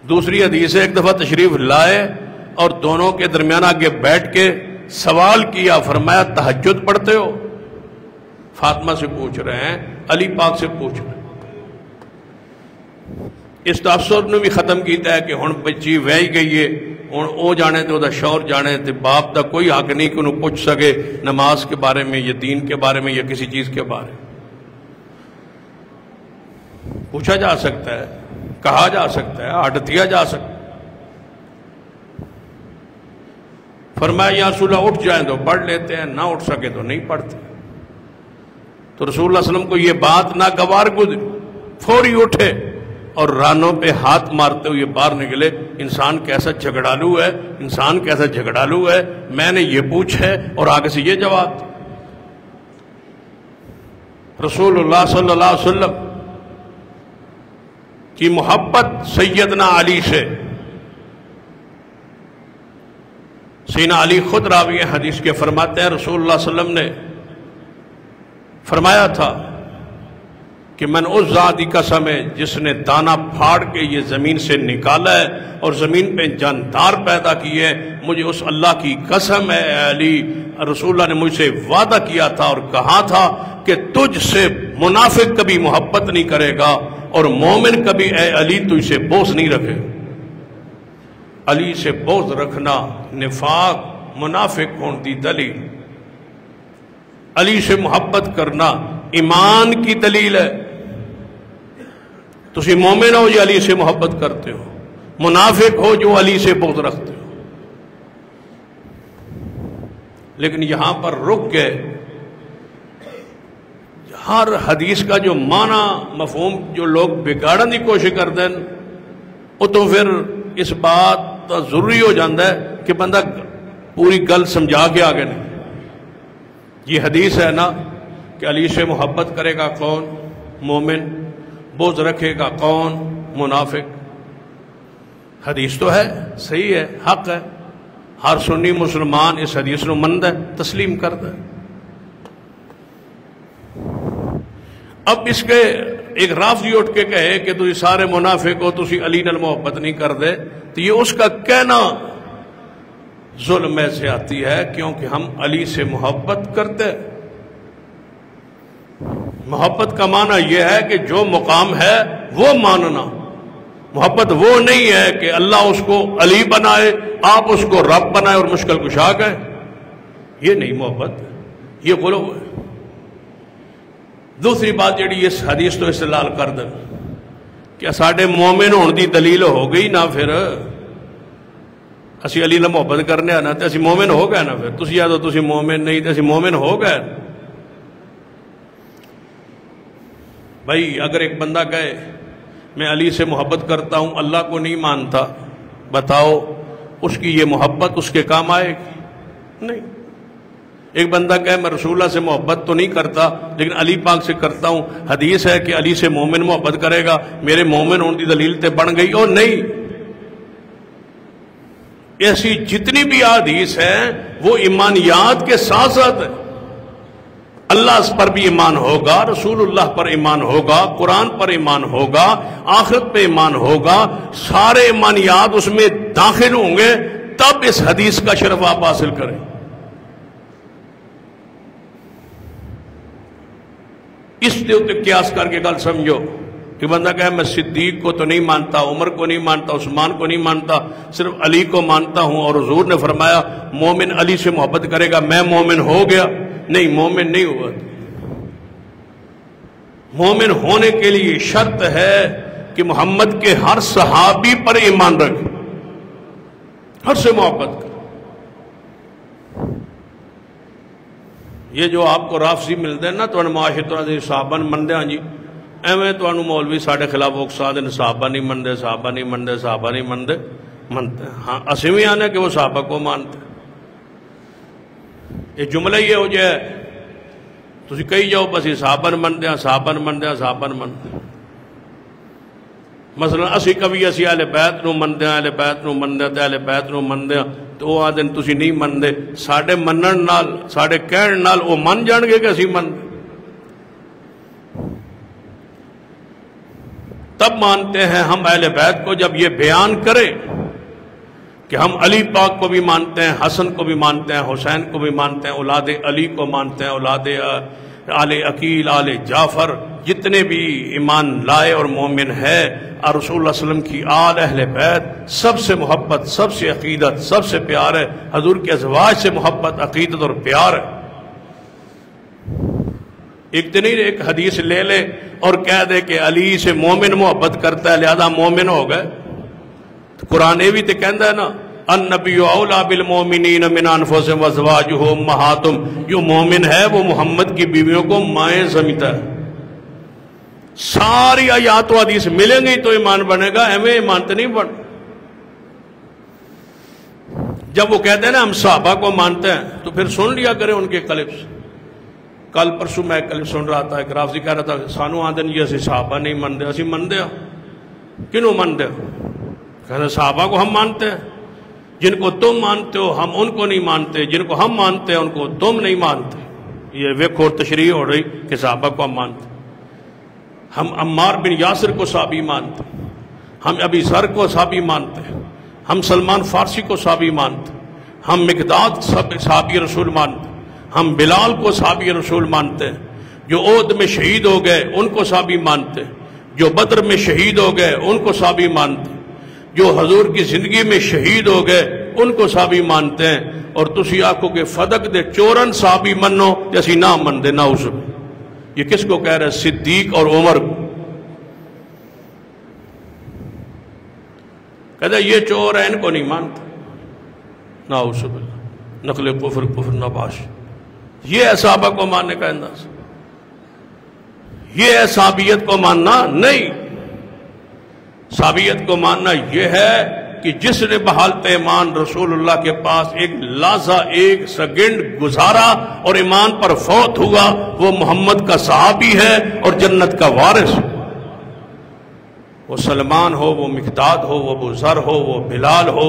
دوسری حدیث ہے ایک دفعہ تشریف لائے اور دونوں کے درمیان آگے بیٹھ کے سوال کیا، فرمایا تہجد پڑھتے ہو؟ فاطمہ سے پوچھ رہے ہیں، علی پاک سے پوچھ رہے ہیں۔ اس تاثر نے بھی ختم کیتا ہے کہ ہن بچی وہی گئی ہے، ہن او جانے تے دا شور جانے تے باپ دا کوئی حق نہیں کہ انہوں پوچھ سکے نماز کے بارے میں یا دین کے بارے میں یا کسی چیز کے بارے میں۔ پوچھا جا سکتا ہے، کہا جا سکتا ہے، ہٹ دیا جا سکتا ہے۔ فرمایا یا رسول اللہ اٹھ جائیں تو پڑھ لیتے ہیں، نہ اٹھ سکے تو نہیں پڑھتے۔ تو رسول اللہ صلی اللہ علیہ وسلم کو یہ بات ناگوار گزری، فوری اٹھے اور رانوں پہ ہاتھ مارتے ہوئے باہر نکلے۔ انسان کیسا جھگڑالو ہے، انسان کیسا جھگڑالو ہے، میں نے یہ پوچھ ہے اور آگے سے یہ جواب۔ رسول اللہ صلی اللہ علیہ وسلم کی محبت سیدنا علی سے سیدنا علی خود راوی حدیث کے فرماتے ہیں رسول اللہ صلی اللہ علیہ وسلم نے فرمایا تھا کہ من اس ذات کی قسم ہے جس نے دانہ پھاڑ کے یہ زمین سے نکالا ہے اور زمین پہ جاندار پیدا کی ہے، مجھے اس اللہ کی قسم ہے اے علی، رسول اللہ نے مجھ سے وعدہ کیا تھا اور کہا تھا کہ تجھ سے منافق کبھی محبت نہیں کرے گا اور مومن کبھی اے علی تجھ سے بغض نہیں رکھے۔ علی سے بغض رکھنا نفاق منافق ہون دی دلیل، علی سے محبت کرنا ایمان کی دلیل ہے۔ تسی مومن ہو جو علی سے محبت کرتے ہو، منافق ہو جو علی سے بغض رکھتے ہو۔ لیکن یہاں پر رک گئے، ہر حدیث کا جو معنی مفہوم جو لوگ بگاڑن کی کوشش کرتے ہیں وہ تو پھر اس بات ضروری ہو جاتا ہے کہ بندہ پوری گل سمجھا کے آگے نہیں۔ یہ حدیث ہے نا کہ علی سے محبت کرے گا کون؟ مومن، بغض رکھے گا کون؟ منافق۔ حدیث تو ہے، صحیح ہے، حق ہے، ہر سنی مسلمان اس حدیث نو مندا ہے، تسلیم کرتا ہے۔ اب اس کے ایک رافضی اٹھ کے کہے کہ تسی سارے منافق ہو، تسی علی نال محبت نہیں کرتے، تو یہ اس کا کہنا ظلم میں سے آتی ہے، کیونکہ ہم علی سے محبت کرتے ہیں۔ محبت کا معنی یہ ہے کہ جو مقام ہے وہ ماننا، محبت وہ نہیں ہے کہ اللہ اس کو علی بنائے، آپ اس کو رب بنائے اور مشکل کشا گئے، یہ نہیں محبت، یہ غلو ہے۔ دوسری بات جڑی اس حدیث تو استدلال کر دیں کہ ساڈے مومن ہون دی دلیل ہو گئی نا، پھر اسی علی نال محبت کرنے آنا تے اسی مومن ہو گئے نا، پھر تسی آدھو تسی مومن نہیں تے اسی مومن ہو گئے۔ بھائی اگر ایک بندہ کہے میں علی سے محبت کرتا ہوں اللہ کو نہیں مانتا، بتاؤ اس کی یہ محبت اس کے کام آئے گی؟ نہیں۔ ایک بندہ کہے میں رسول اللہ سے محبت تو نہیں کرتا لیکن علی پاک سے کرتا ہوں، حدیث ہے کہ علی سے مومن محبت کرے گا، میرے مومن ہونے کی دلیل تے بن گئی، اور نہیں۔ ایسی جتنی بھی حدیث ہیں وہ ایمانیات کے ساتھ ساتھ ہے، اللہ پر بھی ایمان ہوگا، رسول اللہ پر ایمان ہوگا، قرآن پر ایمان ہوگا، آخرت پہ ایمان ہوگا، سارے ایمانیات اس میں داخل ہوں گے، تب اس حدیث کا شرف آپ حاصل کریں۔ اس لیے قیاس کر کے گل سمجھو کہ بندہ کہے میں صدیق کو تو نہیں مانتا، عمر کو نہیں مانتا، عثمان کو نہیں مانتا، صرف علی کو مانتا ہوں، اور حضور نے فرمایا مومن علی سے محبت کرے گا، میں مومن ہو گیا۔ نہیں، مومن نہیں ہوا۔ مومن ہونے کے لیے شرط ہے کہ محمد کے ہر صحابی پر ایمان رکھے، ہر سے محبت کرے۔ یہ جو آپ کو رافضی ملتے ہیں نا تو معاشرے صحابہ نہیں منتے، ہاں جی ایویں تو مولوی ساڑھے خلاف اکسا دے صحابہ نہیں منتے، صحابہ نہیں منتے، صحابہ نہیں منتے، منتے ہاں اسی بھی آنے کہ وہ صحابہ کو مانتے۔ یہ جملہ یہ ہو جائے تسی کہی جاؤ بس صحابہ نہیں منتے ہیں، صحابہ نہیں منتے ہیں، صحابہ نہیں منتے ہیں۔ مثلا اسی کبھی اسی اہل بیت نو منتے ہیں، اہل بیت نو منتے ہیں، اہل بیت نو منتے ہیں، تو وہ آدھے تسی نہیں منتے، ساڑھے منن نال ساڑھے کہن نال وہ من جان گے کہ اسی منتے، تب مانتے ہیں ہم اہل بیت کو جب یہ بیان کرے کہ ہم علی پاک کو بھی مانتے ہیں، حسن کو بھی مانتے ہیں، حسین کو بھی مانتے ہیں، اولاد علی کو مانتے ہیں، اولاد آل عقیل، آل جعفر، جتنے بھی ایمان لائے اور مومن ہے، اور رسول اللہ صلی اللہ علیہ وسلم کی آل اہل بیت سب سے محبت، سب سے عقیدت، سب سے پیار ہے، حضور کے ازواج سے محبت، عقیدت اور پیار ہے۔ ایک دن ہی ایک حدیث لے لے اور کہہ دے کہ علی سے مومن محبت کرتا ہے لہذا مومن ہو گئے۔ قرآن یہ بھی تو کہندا ہے نا النبی اولا بالمومنین من انفسہم وازواجہ امہاتہم، جو مومن ہے وہ محمد کی بیویوں کو مائیں سمجھتا ہے۔ ساری آیات و حدیث ملیں گی تو ایمان بنے گا، ایویں ایمان تو نہیں بن۔ جب وہ کہتے ہیں نا ہم صحابہ کو مانتے ہیں تو پھر سن لیا کریں ان کے کلپس۔ کل پرسوں میں کلپ سن رہا تھا، ایک رافضی کہہ رہا تھا سانو آدھن جی اسی صحابہ نہیں مانتے، اسی مانتے ہیں، کنوں مانتے ہیں؟ کہتے ہیں صحابہ کو ہم مانتے ہیں، جن کو تم مانتے ہو ہم ان کو نہیں مانتے، جن کو ہم مانتے ہیں ان کو تم نہیں مانتے۔ یہ ویکھو تشریح ہو رہی کہ صحابہ کو ہم مانتے، ہم عمار بن یاسر کو صحابی مانتے، ہم ابی ذر کو صحابی مانتے، ہم سلمان فارسی کو صحابی مانتے، ہم مقداد صحابی رسول مانتے، ہم بلال کو صحابی رسول مانتے، جو احد میں شہید ہو گئے ان کو صحابی مانتے، جو بدر میں شہید ہو گئے ان کو صحابی مانتے، جو حضور کی زندگی میں شہید ہو گئے ان کو صحابی مانتے ہیں۔ اور تسی آکھو کہ فدق دے چورن صحابی منو جیسی نہ من دے ناؤز باللہ۔ یہ کس کو کہہ رہے ہیں؟ صدیق اور عمر کو۔ کہتے ہیں یہ چور ہیں ان کو نہیں مانتا، ناؤز باللہ، نقل کفر نباش۔ یہ ہے صحابہ کو ماننے کا انداز، یہ ہے صحابیت کو ماننا نہیں۔ صحابیت کو ماننا یہ ہے کہ جس نے بحالت ایمان رسول اللہ کے پاس ایک لحظہ ایک سیکنڈ گزارا اور ایمان پر فوت ہوا، وہ محمد کا صحابی ہے اور جنت کا وارث۔ وہ سلمان ہو، وہ مقداد ہو، وہ ابو ذر ہو، وہ بلال ہو،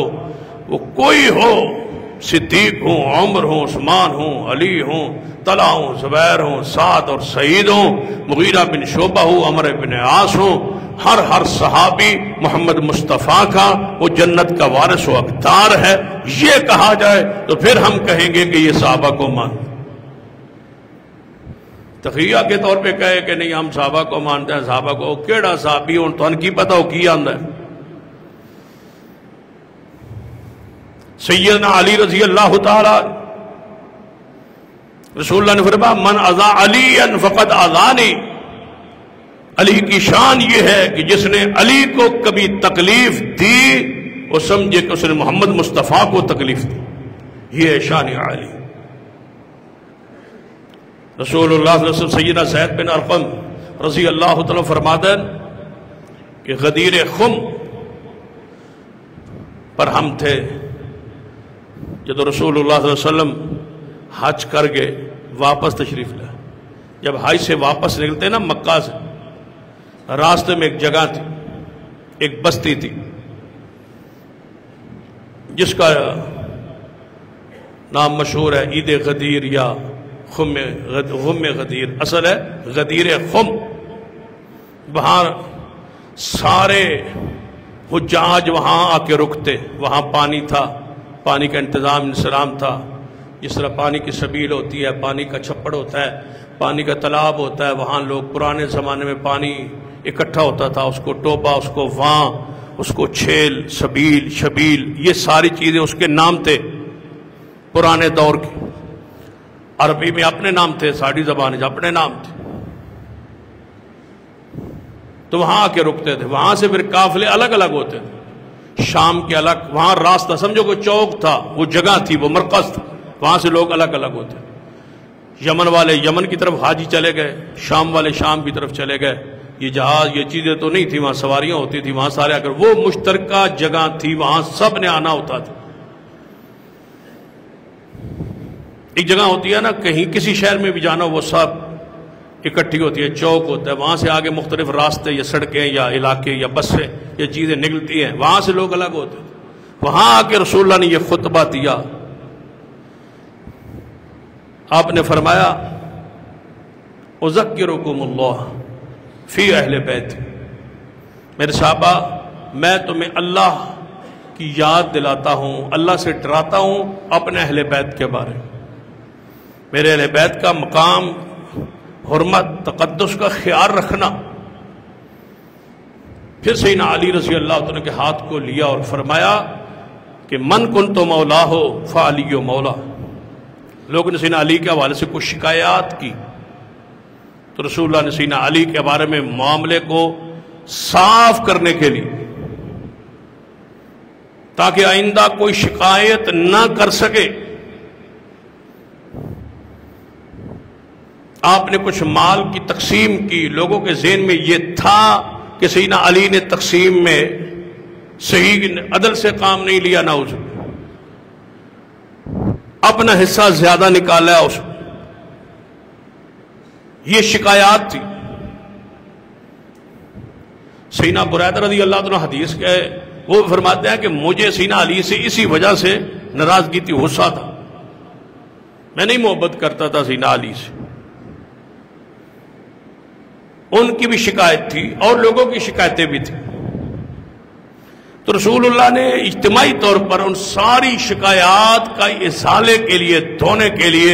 وہ کوئی ہو، صدیق ہوں، عمر ہوں، عثمان ہوں، علی ہوں، طلحہ ہوں، زبیر ہوں، سعد اور سعید ہوں، مغیرہ بن شعبہ ہوں، عمر بن عاص ہوں، ہر صحابی محمد مصطفیٰ کا وہ جنت کا وارث و حقدار ہے۔ یہ کہا جائے تو پھر ہم کہیں گے کہ یہ صحابہ کو مانتے۔ تقیہ کے طور پہ کہے کہ نہیں ہم صحابہ کو مانتے ہیں، صحابہ کو کیڑا صحابی ہوں تو ان کی پتہ ہو کی آندہ ہے۔ سیدنا علی رضی اللہ تعالی رسول اللہ نے فرمایا من اذا علی فقد اذانی۔ علی کی شان یہ ہے کہ جس نے علی کو کبھی تکلیف دی وہ سمجھے کہ اس نے محمد مصطفیٰ کو تکلیف دی۔ یہ ہے شان علی۔ رسول اللہ صلی اللہ علیہ وسلم سیدنا زید بن ارقم رضی اللہ تعالیٰ فرماتے ہیں کہ غدیر خم پر ہم تھے جب رسول اللہ صلی اللہ علیہ وسلم حج کر گئے، واپس تشریف لائے۔ جب حج سے واپس نکلتے نا مکہ سے، راستے میں ایک جگہ تھی، ایک بستی تھی جس کا نام مشہور ہے عید غدیر یا خم غدیر، اصل ہے غدیر خم۔ وہاں سارے حجاج وہاں آ کے رکتے، وہاں پانی تھا، پانی کا انتظام انسلام تھا، جس طرح پانی کی سبیل ہوتی ہے، پانی کا چھپڑ ہوتا ہے، پانی کا تالاب ہوتا ہے، وہاں لوگ پرانے زمانے میں پانی اکٹھا ہوتا تھا، اس کو ٹوپا، اس کو وہاں، اس کو چھیل، سبیل، شبیل، یہ ساری چیزیں اس کے نام تھے پرانے دور کے۔ عربی میں اپنے نام تھے، ساڑی زبان اپنے نام تھے، تو وہاں آ کے رکتے تھے۔ وہاں سے پھر قافلے الگ الگ ہوتے تھے، شام کے الگ، وہاں راستہ سمجھو کوئی چوک تھا، وہ جگہ تھی، وہ مرکز تھا، وہاں سے لوگ الگ الگ ہوتے تھے۔ یمن والے یمن کی طرف حاجی چلے گئے، شام والے شام کی طرف چلے گئے۔ یہ جہاز، یہ چیزیں تو نہیں تھی، وہاں سواریاں ہوتی تھی، وہاں سارے اگر وہ مشترکہ جگہ تھی، وہاں سب نے آنا ہوتا تھا۔ ایک جگہ ہوتی ہے نا، کہیں کسی شہر میں بھی جانا، وہ سب اکٹھی ہوتی ہے، چوک ہوتا ہے، وہاں سے آگے مختلف راستے یا سڑکیں یا علاقے یا بسیں یہ چیزیں نکلتی ہیں، وہاں سے لوگ الگ ہوتے ہیں۔ وہاں آ کے رسول اللہ نے یہ خطبہ دیا، آپ نے فرمایا اذکرکم اللہ فی اہل بیت، میرے صحابہ میں تمہیں اللہ کی یاد دلاتا ہوں، اللہ سے ڈراتا ہوں اپنے اہل بیت کے بارے میں۔ میرے اہل بیت کا مقام، حرمت، تقدس کا خیال رکھنا۔ پھر سیدنا علی رضی اللہ عنہ کے ہاتھ کو لیا اور فرمایا کہ من کنت مولا ہو فعلی مولا۔ لوگوں نے سیدنا علی کے حوالے سے کچھ شکایات کی تو رسول اللہ نے سیدنا علی کے بارے میں معاملے کو صاف کرنے کے لیے، تاکہ آئندہ کوئی شکایت نہ کر سکے، آپ نے کچھ مال کی تقسیم کی۔ لوگوں کے ذہن میں یہ تھا کہ سیدنا علی نے تقسیم میں صحیح عدل سے کام نہیں لیا، نہ اس اپنا حصہ زیادہ نکالا ہے اس کو، یہ شکایات تھی۔ سیدنا بریدہ رضی اللہ عنہ حدیث کے وہ فرماتے ہیں کہ مجھے سینا علی سے اسی وجہ سے ناراضگی تھی، غصہ تھا، میں نہیں محبت کرتا تھا سینا علی سے. ان کی بھی شکایت تھی اور لوگوں کی شکایتیں بھی تھیں. تو رسول اللہ نے اجتماعی طور پر ان ساری شکایات کا ازالے کے لیے، دھونے کے لیے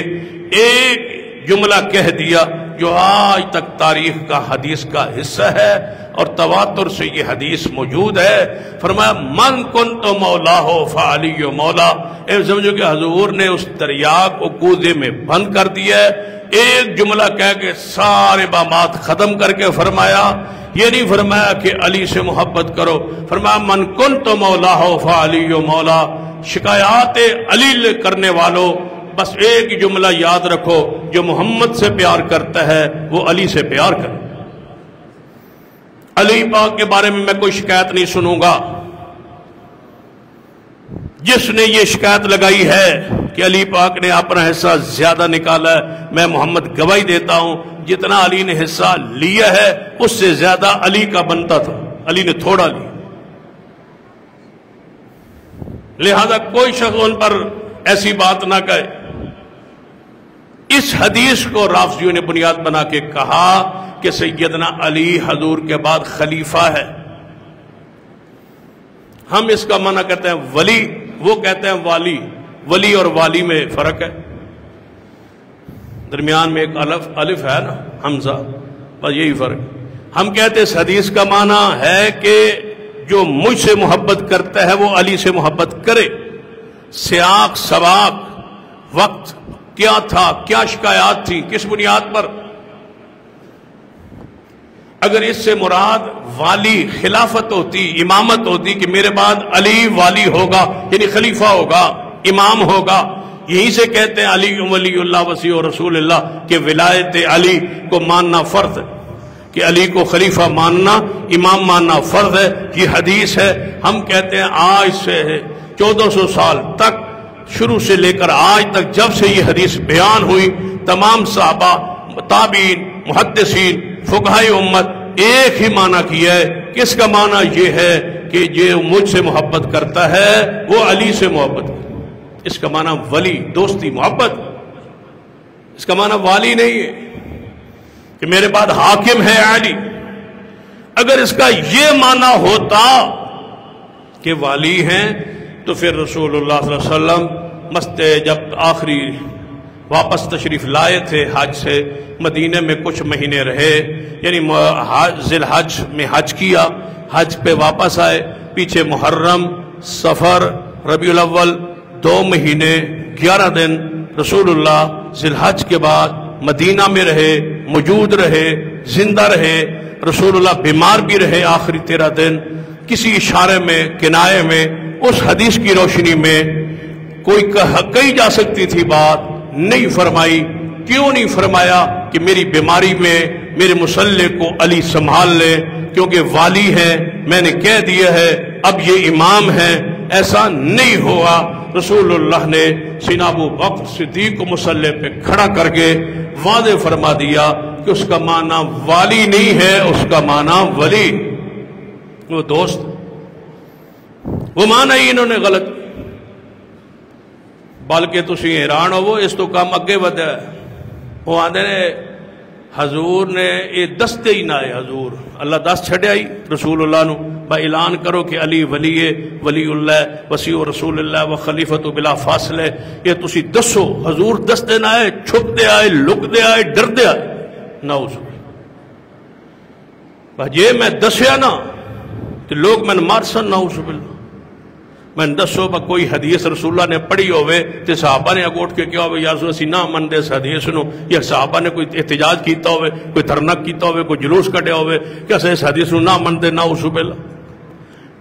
ایک جملہ کہہ دیا جو آج تک تاریخ کا حدیث کا حصہ ہے اور تواتر سے یہ حدیث موجود ہے. فرمایا من کنت مولا ہو فعلی مولا. سمجھو کہ حضور نے اس دریا کو کوزے میں بند کر دیا ہے. ایک جملہ کہہ کے سارے بامات ختم کر کے فرمایا، یہ نہیں فرمایا کہ علی سے محبت کرو، فرمایا من کنت مولا ہو فعلی مولا. شکایات علی کرنے والوں بس ایک جملہ یاد رکھو، جو محمد سے پیار کرتا ہے وہ علی سے پیار کرے. علی پاک کے بارے میں کوئی شکایت نہیں سنوں گا. جس نے یہ شکایت لگائی ہے کہ علی پاک نے اپنا حصہ زیادہ نکالا ہے، میں محمد گواہی دیتا ہوں جتنا علی نے حصہ لیا ہے اس سے زیادہ علی کا بنتا تھا، علی نے تھوڑا لیا. لہذا کوئی شخص ان پر ایسی بات نہ کہے. اس حدیث کو رافضیوں نے بنیاد بنا کے کہا کہ سیدنا علی حضور کے بعد خلیفہ ہے. ہم اس کا معنی کرتے ہیں ولی، وہ کہتے ہیں والی. ولی اور والی میں فرق ہے، درمیان میں ایک الف ہے نا، حمزہ، بس یہی فرق. ہم کہتے ہیں اس حدیث کا معنی ہے کہ جو مجھ سے محبت کرتا ہے وہ علی سے محبت کرے. سیاق سباق وقت کیا تھا، کیا شکایات تھی، کس بنیاد پر. اگر اس سے مراد والی خلافت ہوتی، امامت ہوتی کہ میرے بعد علی والی ہوگا یعنی خلیفہ ہوگا، امام ہوگا، یہیں سے کہتے ہیں علی ولی اللہ وسیع رسول اللہ کہ ولایت علی کو ماننا فرض ہے، کہ علی کو خلیفہ ماننا، امام ماننا فرض ہے. یہ حدیث ہے. ہم کہتے ہیں آج سے 1400 سال تک، شروع سے لے کر آج تک جب سے یہ حدیث بیان ہوئی، تمام صحابہ، تابعین، محدثین، فقہائے امت ایک ہی معنی کیا ہے. کس کا معنی یہ ہے کہ جو مجھ سے محبت کرتا ہے وہ علی سے محبت کرتا. اس کا معنی ولی، دوستی، محبت. اس کا معنی والی نہیں ہے کہ میرے بعد حاکم ہے علی. اگر اس کا یہ معنی ہوتا کہ والی ہیں تو پھر رسول اللہ صلی اللہ علیہ وسلم جب آخری واپس تشریف لائے تھے حج سے، مدینے میں کچھ مہینے رہے، یعنی ذی الحج میں حج کیا، حج پہ واپس آئے، پیچھے محرم، سفر، ربیع الاول 2 مہینے 11 دن رسول اللہ ذی الحج کے بعد مدینہ میں رہے، موجود رہے، زندہ رہے. رسول اللہ بیمار بھی رہے آخری 13 دن. کسی اشارے میں، کنائے میں، اس حدیث کی روشنی میں کوئی کہی جا سکتی تھی بات، نہیں فرمائی. کیوں نہیں فرمایا کہ میری بیماری میں میرے مصلح کو علی سنبھال لے، کیونکہ والی ہے، میں نے کہہ دیا ہے، اب یہ امام ہے. ایسا نہیں ہوا. رسول اللہ نے سیدنا ابو بکر صدیق کو مصلح پہ کھڑا کر کے واضح فرما دیا کہ اس کا معنی والی نہیں ہے، اس کا معنی ولی. وہ دوست، وہ معنی ہی انہوں نے غلط. بلکہ تسی حیران ہوو، اس تو کام اگے ودھا ہے. وہ آندے نے حضور نے یہ دستے ہی نہ ہے. حضور اللہ دس چھڑیا ہی رسول اللہ نو با اعلان کرو کہ علی ولی اللہ وسیع رسول اللہ و خلیفۃ بلا فاصلے. یہ تسی دسو. حضور دستے نہ آئے، چھپ دے آئے، لک دے آئے، ڈر دے آئے. نعوذ باللہ. جے میں دسیا نا تو لوگ میں مار سن. نعوذ باللہ. میں دسو با کوئی حدیث رسول اللہ نے پڑھی ہوئے تے صحابہ نے اگوٹ کے کیا ہوئے یا رسول اسی نہ من دے اس حدیث نو، یا صحابہ نے کوئی احتجاج کیتا ہوئے، کوئی دھرنا کیتا ہوئے، کوئی جلوس کٹیا ہوئے کہ اس حدیث نو نہ من دے. نعوذ باللہ.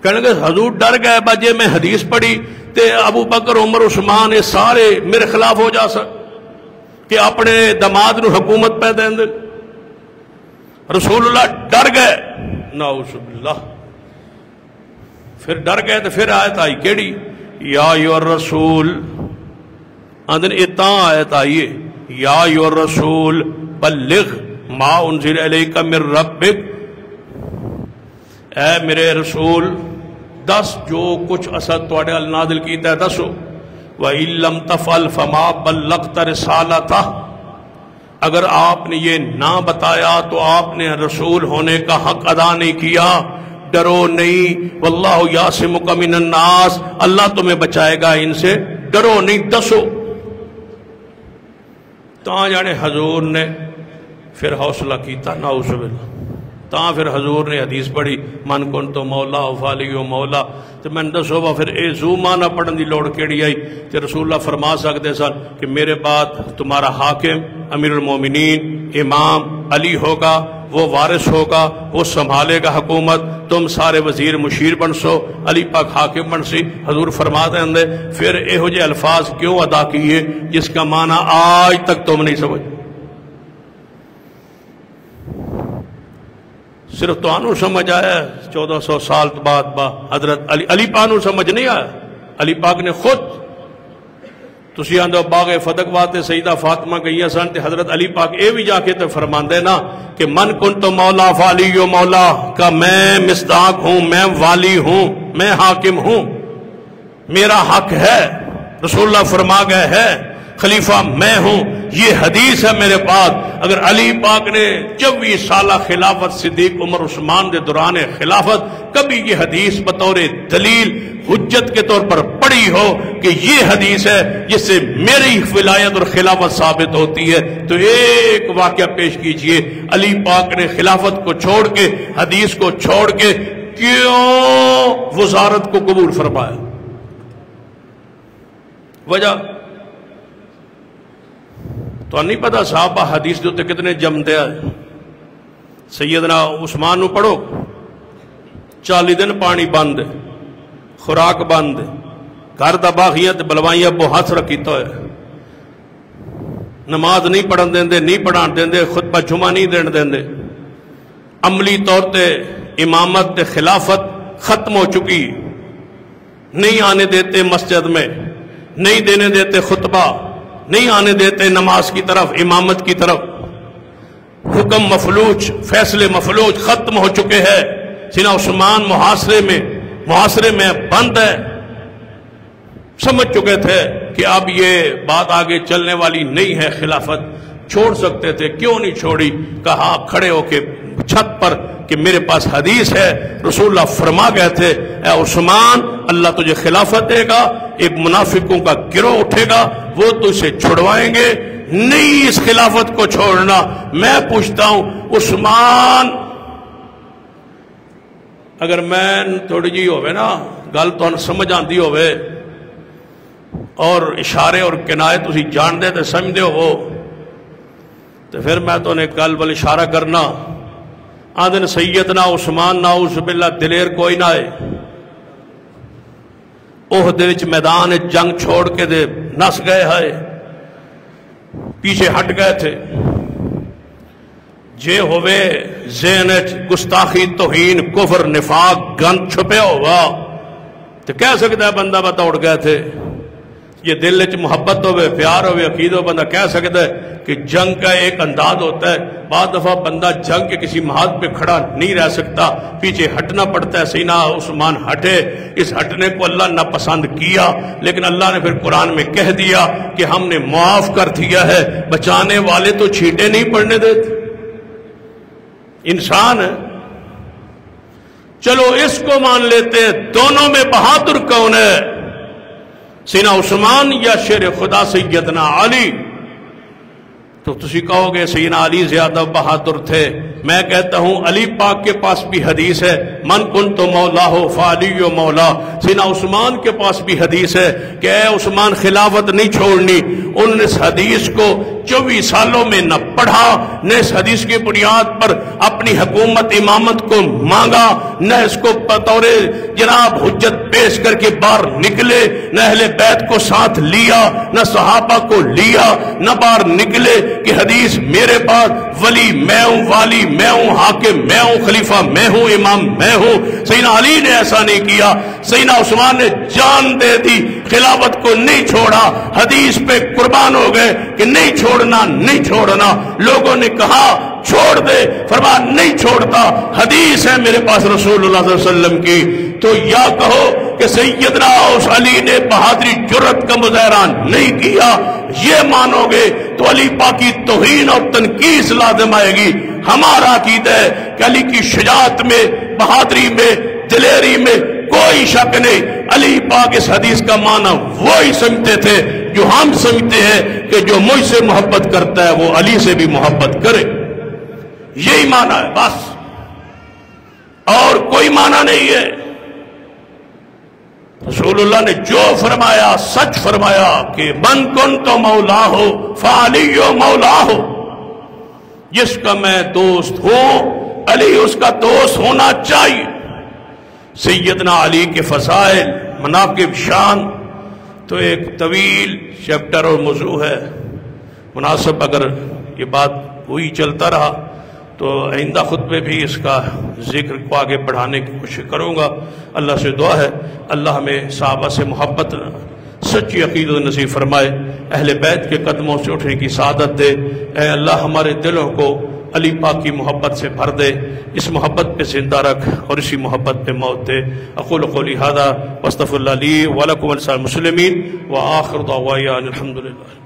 کہنے کہ حضور ڈر گئے بجے میں حدیث پڑھی تے ابو بکر، عمر، عثمان یہ سارے میرے خلاف ہو جا سک کہ اپنے دماد نو حکومت پہ دیں دے. رسول اللہ ڈر گئے. نعوذ باللہ. پھر ڈر گئے تو پھر آیت آئی کیڑی؟ یا ایھا الرسول. اندن اتنا آیت آئیے یا ایھا الرسول بلغ ما انزل الیک من ربک. اے میرے رسول، دس جو کچھ اسد توڑے النادل کیتا ہے دسو وَإِن لَمْ تَفْعَلْ فَمَا بَلَّغْتَ رِسَالَتَهُ، اگر آپ نے یہ نہ بتایا تو آپ نے رسول ہونے کا حق ادا نہیں کیا۔ ڈرو نہیں، واللہ یعصمک من الناس، اللہ تمہیں بچائے گا ان سے، ڈرو نہیں، دسو۔ تاں جانے حضور نے پھر حوصلہ کیتا، نعوذ باللہ، تاں پھر حضور نے حدیث پڑھی من کن تو مولا فالی و مولا، تو میں نے دسو با پھر اے زو مانا پڑھن دی لوڑ کیڑی آئی کہ رسول اللہ فرما سکتے سن کہ میرے بعد تمہارا حاکم امیر المومنین امام علی ہوگا، وہ وارث ہوگا، وہ سنبھالے گا حکومت، تم سارے وزیر مشیر بن سو، علی پاک حاکم بن سی۔ حضور فرماتے ہیں پھر اہو جے الفاظ کیوں ادا کیے جس کا معنی آج تک تم نہیں سمجھ، صرف تو آنو سمجھ آیا 1400 سال بعد با حضرت علی پاک نو سمجھ نہیں آیا۔ علی پاک نے خود تسی آندھو باغ فتق واتے سیدہ فاطمہ گئی سن تے حضرت علی پاک اے بھی جا کے تے فرماندے نا کہ من کن تو مولا فالی و مولا کا میں مصداق ہوں، میں والی ہوں، میں حاکم ہوں، میرا حق ہے، رسول اللہ فرما گئے ہے، خلیفہ میں ہوں، یہ حدیث ہے میرے پاس۔ اگر علی پاک نے 24 سالہ خلافت صدیق عمر عثمان دے دوران خلافت کبھی یہ حدیث بطور دلیل حجت کے طور پر پڑھی ہو کہ یہ حدیث ہے جس سے میری ولایت اور خلافت ثابت ہوتی ہے، تو ایک واقعہ پیش کیجئے، علی پاک نے خلافت کو چھوڑ کے، حدیث کو چھوڑ کے کیوں وزارت کو قبول فرمایا؟ وجہ تو نہیں پتا صحابہ حدیث جو تے کتنے جمدے ہیں۔ سیدنا عثمان نو پڑھو 40 دن پانی بند، خوراک بند، گھر دا باغیاں تے بلوائیاں بو ہاتھ رکھیتا ہے، نماز نہیں پڑھن دیندے، نہیں پڑھان دیندے، خطبہ جمعہ نہیں دین دیندے، عملی طور تے امامت تے خلافت ختم ہو چکی، نہیں آنے دیتے مسجد میں، نہیں دینے دیتے خطبہ، نہیں آنے دیتے نماز کی طرف، امامت کی طرف، حکم مفلوج، فیصلے مفلوج ختم ہو چکے ہیں۔ سیدنا عثمان محاصرے میں بند ہے، سمجھ چکے تھے کہ اب یہ بات آگے چلنے والی نہیں ہے، خلافت چھوڑ سکتے تھے، کیوں نہیں چھوڑی؟ کہا کھڑے ہو کے چھت پر کہ میرے پاس حدیث ہے، رسول اللہ فرما گئے تھے اے عثمان اللہ تجھے خلافت دے گا، ایک منافقوں کا گروہ اٹھے گا، وہ تجھے چھڑوائیں گے، نہیں اس خلافت کو چھوڑنا۔ میں پوچھتا ہوں عثمان، اگر میں تھوڑی جی ہوئے نا گل تو سمجھ آندی ہوئے اور اشارے اور کنائے تسی جان دے تے سمجھ دے ہو، تو پھر میں تو نے گل بل اشارہ کرنا آدھن سیدنا عثمان نعوذ باللہ دلیر کوئی نہ ہے، اوہ دے وچ میدان جنگ چھوڑ کے دے نس گئے ہے، پیچھے ہٹ گئے تھے، جے ہوئے ذہنچ گستاخی توہین کفر نفاق گند چھپے ہوا تو کہہ سکتا ہے بندہ بتاؤڑ گئے تھے۔ یہ دل وچ محبت ہوئے، پیار ہوئے، عقید ہو، بندہ کہہ سکتا ہے کہ جنگ کا ایک انداز ہوتا ہے، بعض دفعہ بندہ جنگ کے کسی محاذ پہ کھڑا نہیں رہ سکتا، پیچھے ہٹنا پڑتا ہے۔ سیدنا عثمان ہٹے، اس ہٹنے کو اللہ نہ پسند کیا، لیکن اللہ نے پھر قرآن میں کہہ دیا کہ ہم نے معاف کر دیا ہے، بچانے والے تو چھینٹے نہیں پڑنے دیتے، انسان ہے۔ چلو اس کو مان لیتے ہیں، دونوں میں بہادر کون ہے، سیدنا عثمان یا شیر خدا سیدنا علی؟ تو تسی کہو گے سیدنا علی زیادہ بہادر تھے، میں کہتا ہوں علی پاک کے پاس بھی حدیث ہے من کنت مولا ہو فعلی و مولا۔ سیدنا عثمان کے پاس بھی حدیث ہے کہ اے عثمان خلافت نہیں چھوڑنی، انہوں نے اس حدیث کو 24 سالوں میں نہ پڑھا، نہ اس حدیث کی بنیاد پر اپنی حکومت امامت کو مانگا، نہ اس کو بطور جناب حجت پیش کر کے باہر نکلے، نہ اہل بیت کو ساتھ لیا، نہ صحابہ کو لیا، نہ باہر نکلے کہ حدیث میرے پاس، ولی میں ہوں، والی میں ہوں، حاکم میں ہوں، خلیفہ میں ہوں، امام میں ہوں۔ سیدنا علی نے ایسا نہیں کیا، سیدنا عثمان نے جان دے دی، خلافت کو نہیں چھوڑا، حدیث پہ قربان ہو گئے کہ نہیں چھوڑنا نہیں چھوڑنا۔ لوگوں نے کہا چھوڑ دے، فرمایا نہیں چھوڑتا، حدیث ہے میرے پاس رسول اللہ صلی اللہ علیہ وسلم کی، تو یا کہو کہ سیدنا اوس علی نے بہادری جرت کا مظاہرہ نہیں کیا، یہ مانو گے تو علی پاک کی توہین اور تنقیص لازم آئے گی۔ ہمارا عقیدہ ہے کہ علی کی شجاعت میں، بہادری میں، دلیری میں کوئی شک نہیں، علی پاک اس حدیث کا معنی وہی سمجھتے تھے جو ہم سمجھتے ہیں کہ جو مجھ سے محبت کرتا ہے وہ علی سے بھی محبت کرے، یہی معنی ہے بس، اور کوئی معنی نہیں ہے۔ رسول اللہ نے جو فرمایا سچ فرمایا کہ من کنت مولاہ فعلی مولاہ، جس کا میں دوست ہوں علی اس کا دوست ہونا چاہیے۔ سیدنا علی کے فضائل، مناقب، شان تو ایک طویل چیپٹر اور موضوع ہے، مناسب اگر یہ بات وہی چلتا رہا تو آئندہ خطبے بھی اس کا ذکر کو آگے بڑھانے کی کوشش کروں گا۔ اللہ سے دعا ہے اللہ ہمیں صحابہ سے محبت، سچی عقیدت نصیب فرمائے، اہل بیت کے قدموں سے اٹھنے کی سعادت دے۔ اے اللہ ہمارے دلوں کو علی پاک کی محبت سے بھر دے، اس محبت پہ زندہ رکھ اور اسی محبت پہ موت دے۔ اقول قولی ھذا واستغفر اللہ لی ولکم ولسائر المسلمین وآخر دعوانا ان الحمدللہ۔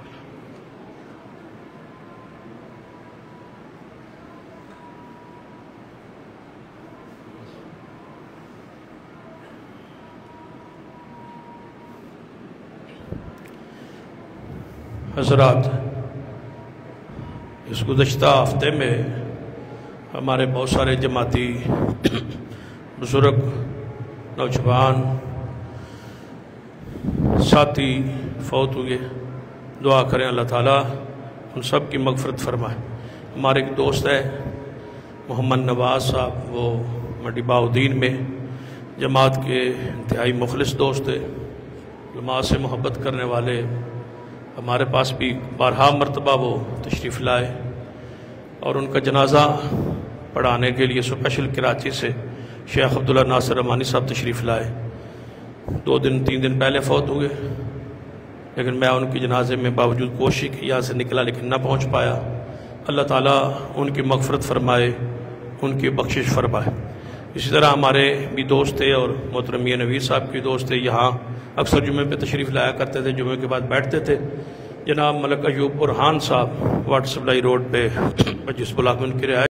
حضرات، اس گزشتہ ہفتے میں ہمارے بہت سارے جماعتی بزرگ، نوجوان ساتھی فوت ہوئے، دعا کریں اللہ تعالیٰ ان سب کی مغفرت فرمائے۔ ہمارے ایک دوست ہے محمد نواز صاحب، وہ منڈی بہاؤدین میں جماعت کے انتہائی مخلص دوست تھے، جماعت سے محبت کرنے والے، ہمارے پاس بھی بارہا مرتبہ وہ تشریف لائے اور ان کا جنازہ پڑھانے کے لیے اسپیشل کراچی سے شیخ عبداللہ ناصر رحمانی صاحب تشریف لائے۔ 2-3 دن پہلے فوت ہوئے، لیکن میں ان کی جنازے میں باوجود کوشش کی یہاں سے نکلا لیکن نہ پہنچ پایا۔ اللہ تعالیٰ ان کی مغفرت فرمائے، ان کی بخشش فرمائے۔ اسی طرح ہمارے بھی دوست تھے اور محترم میاں نویر صاحب کی دوست تھے، یہاں اکثر جمعے پہ تشریف لایا کرتے تھے، جمعے کے بعد بیٹھتے تھے، جناب ملک ایوب برہان صاحب واٹر سپلائی روڈ پہ جس بلاک میں ان کی رہائش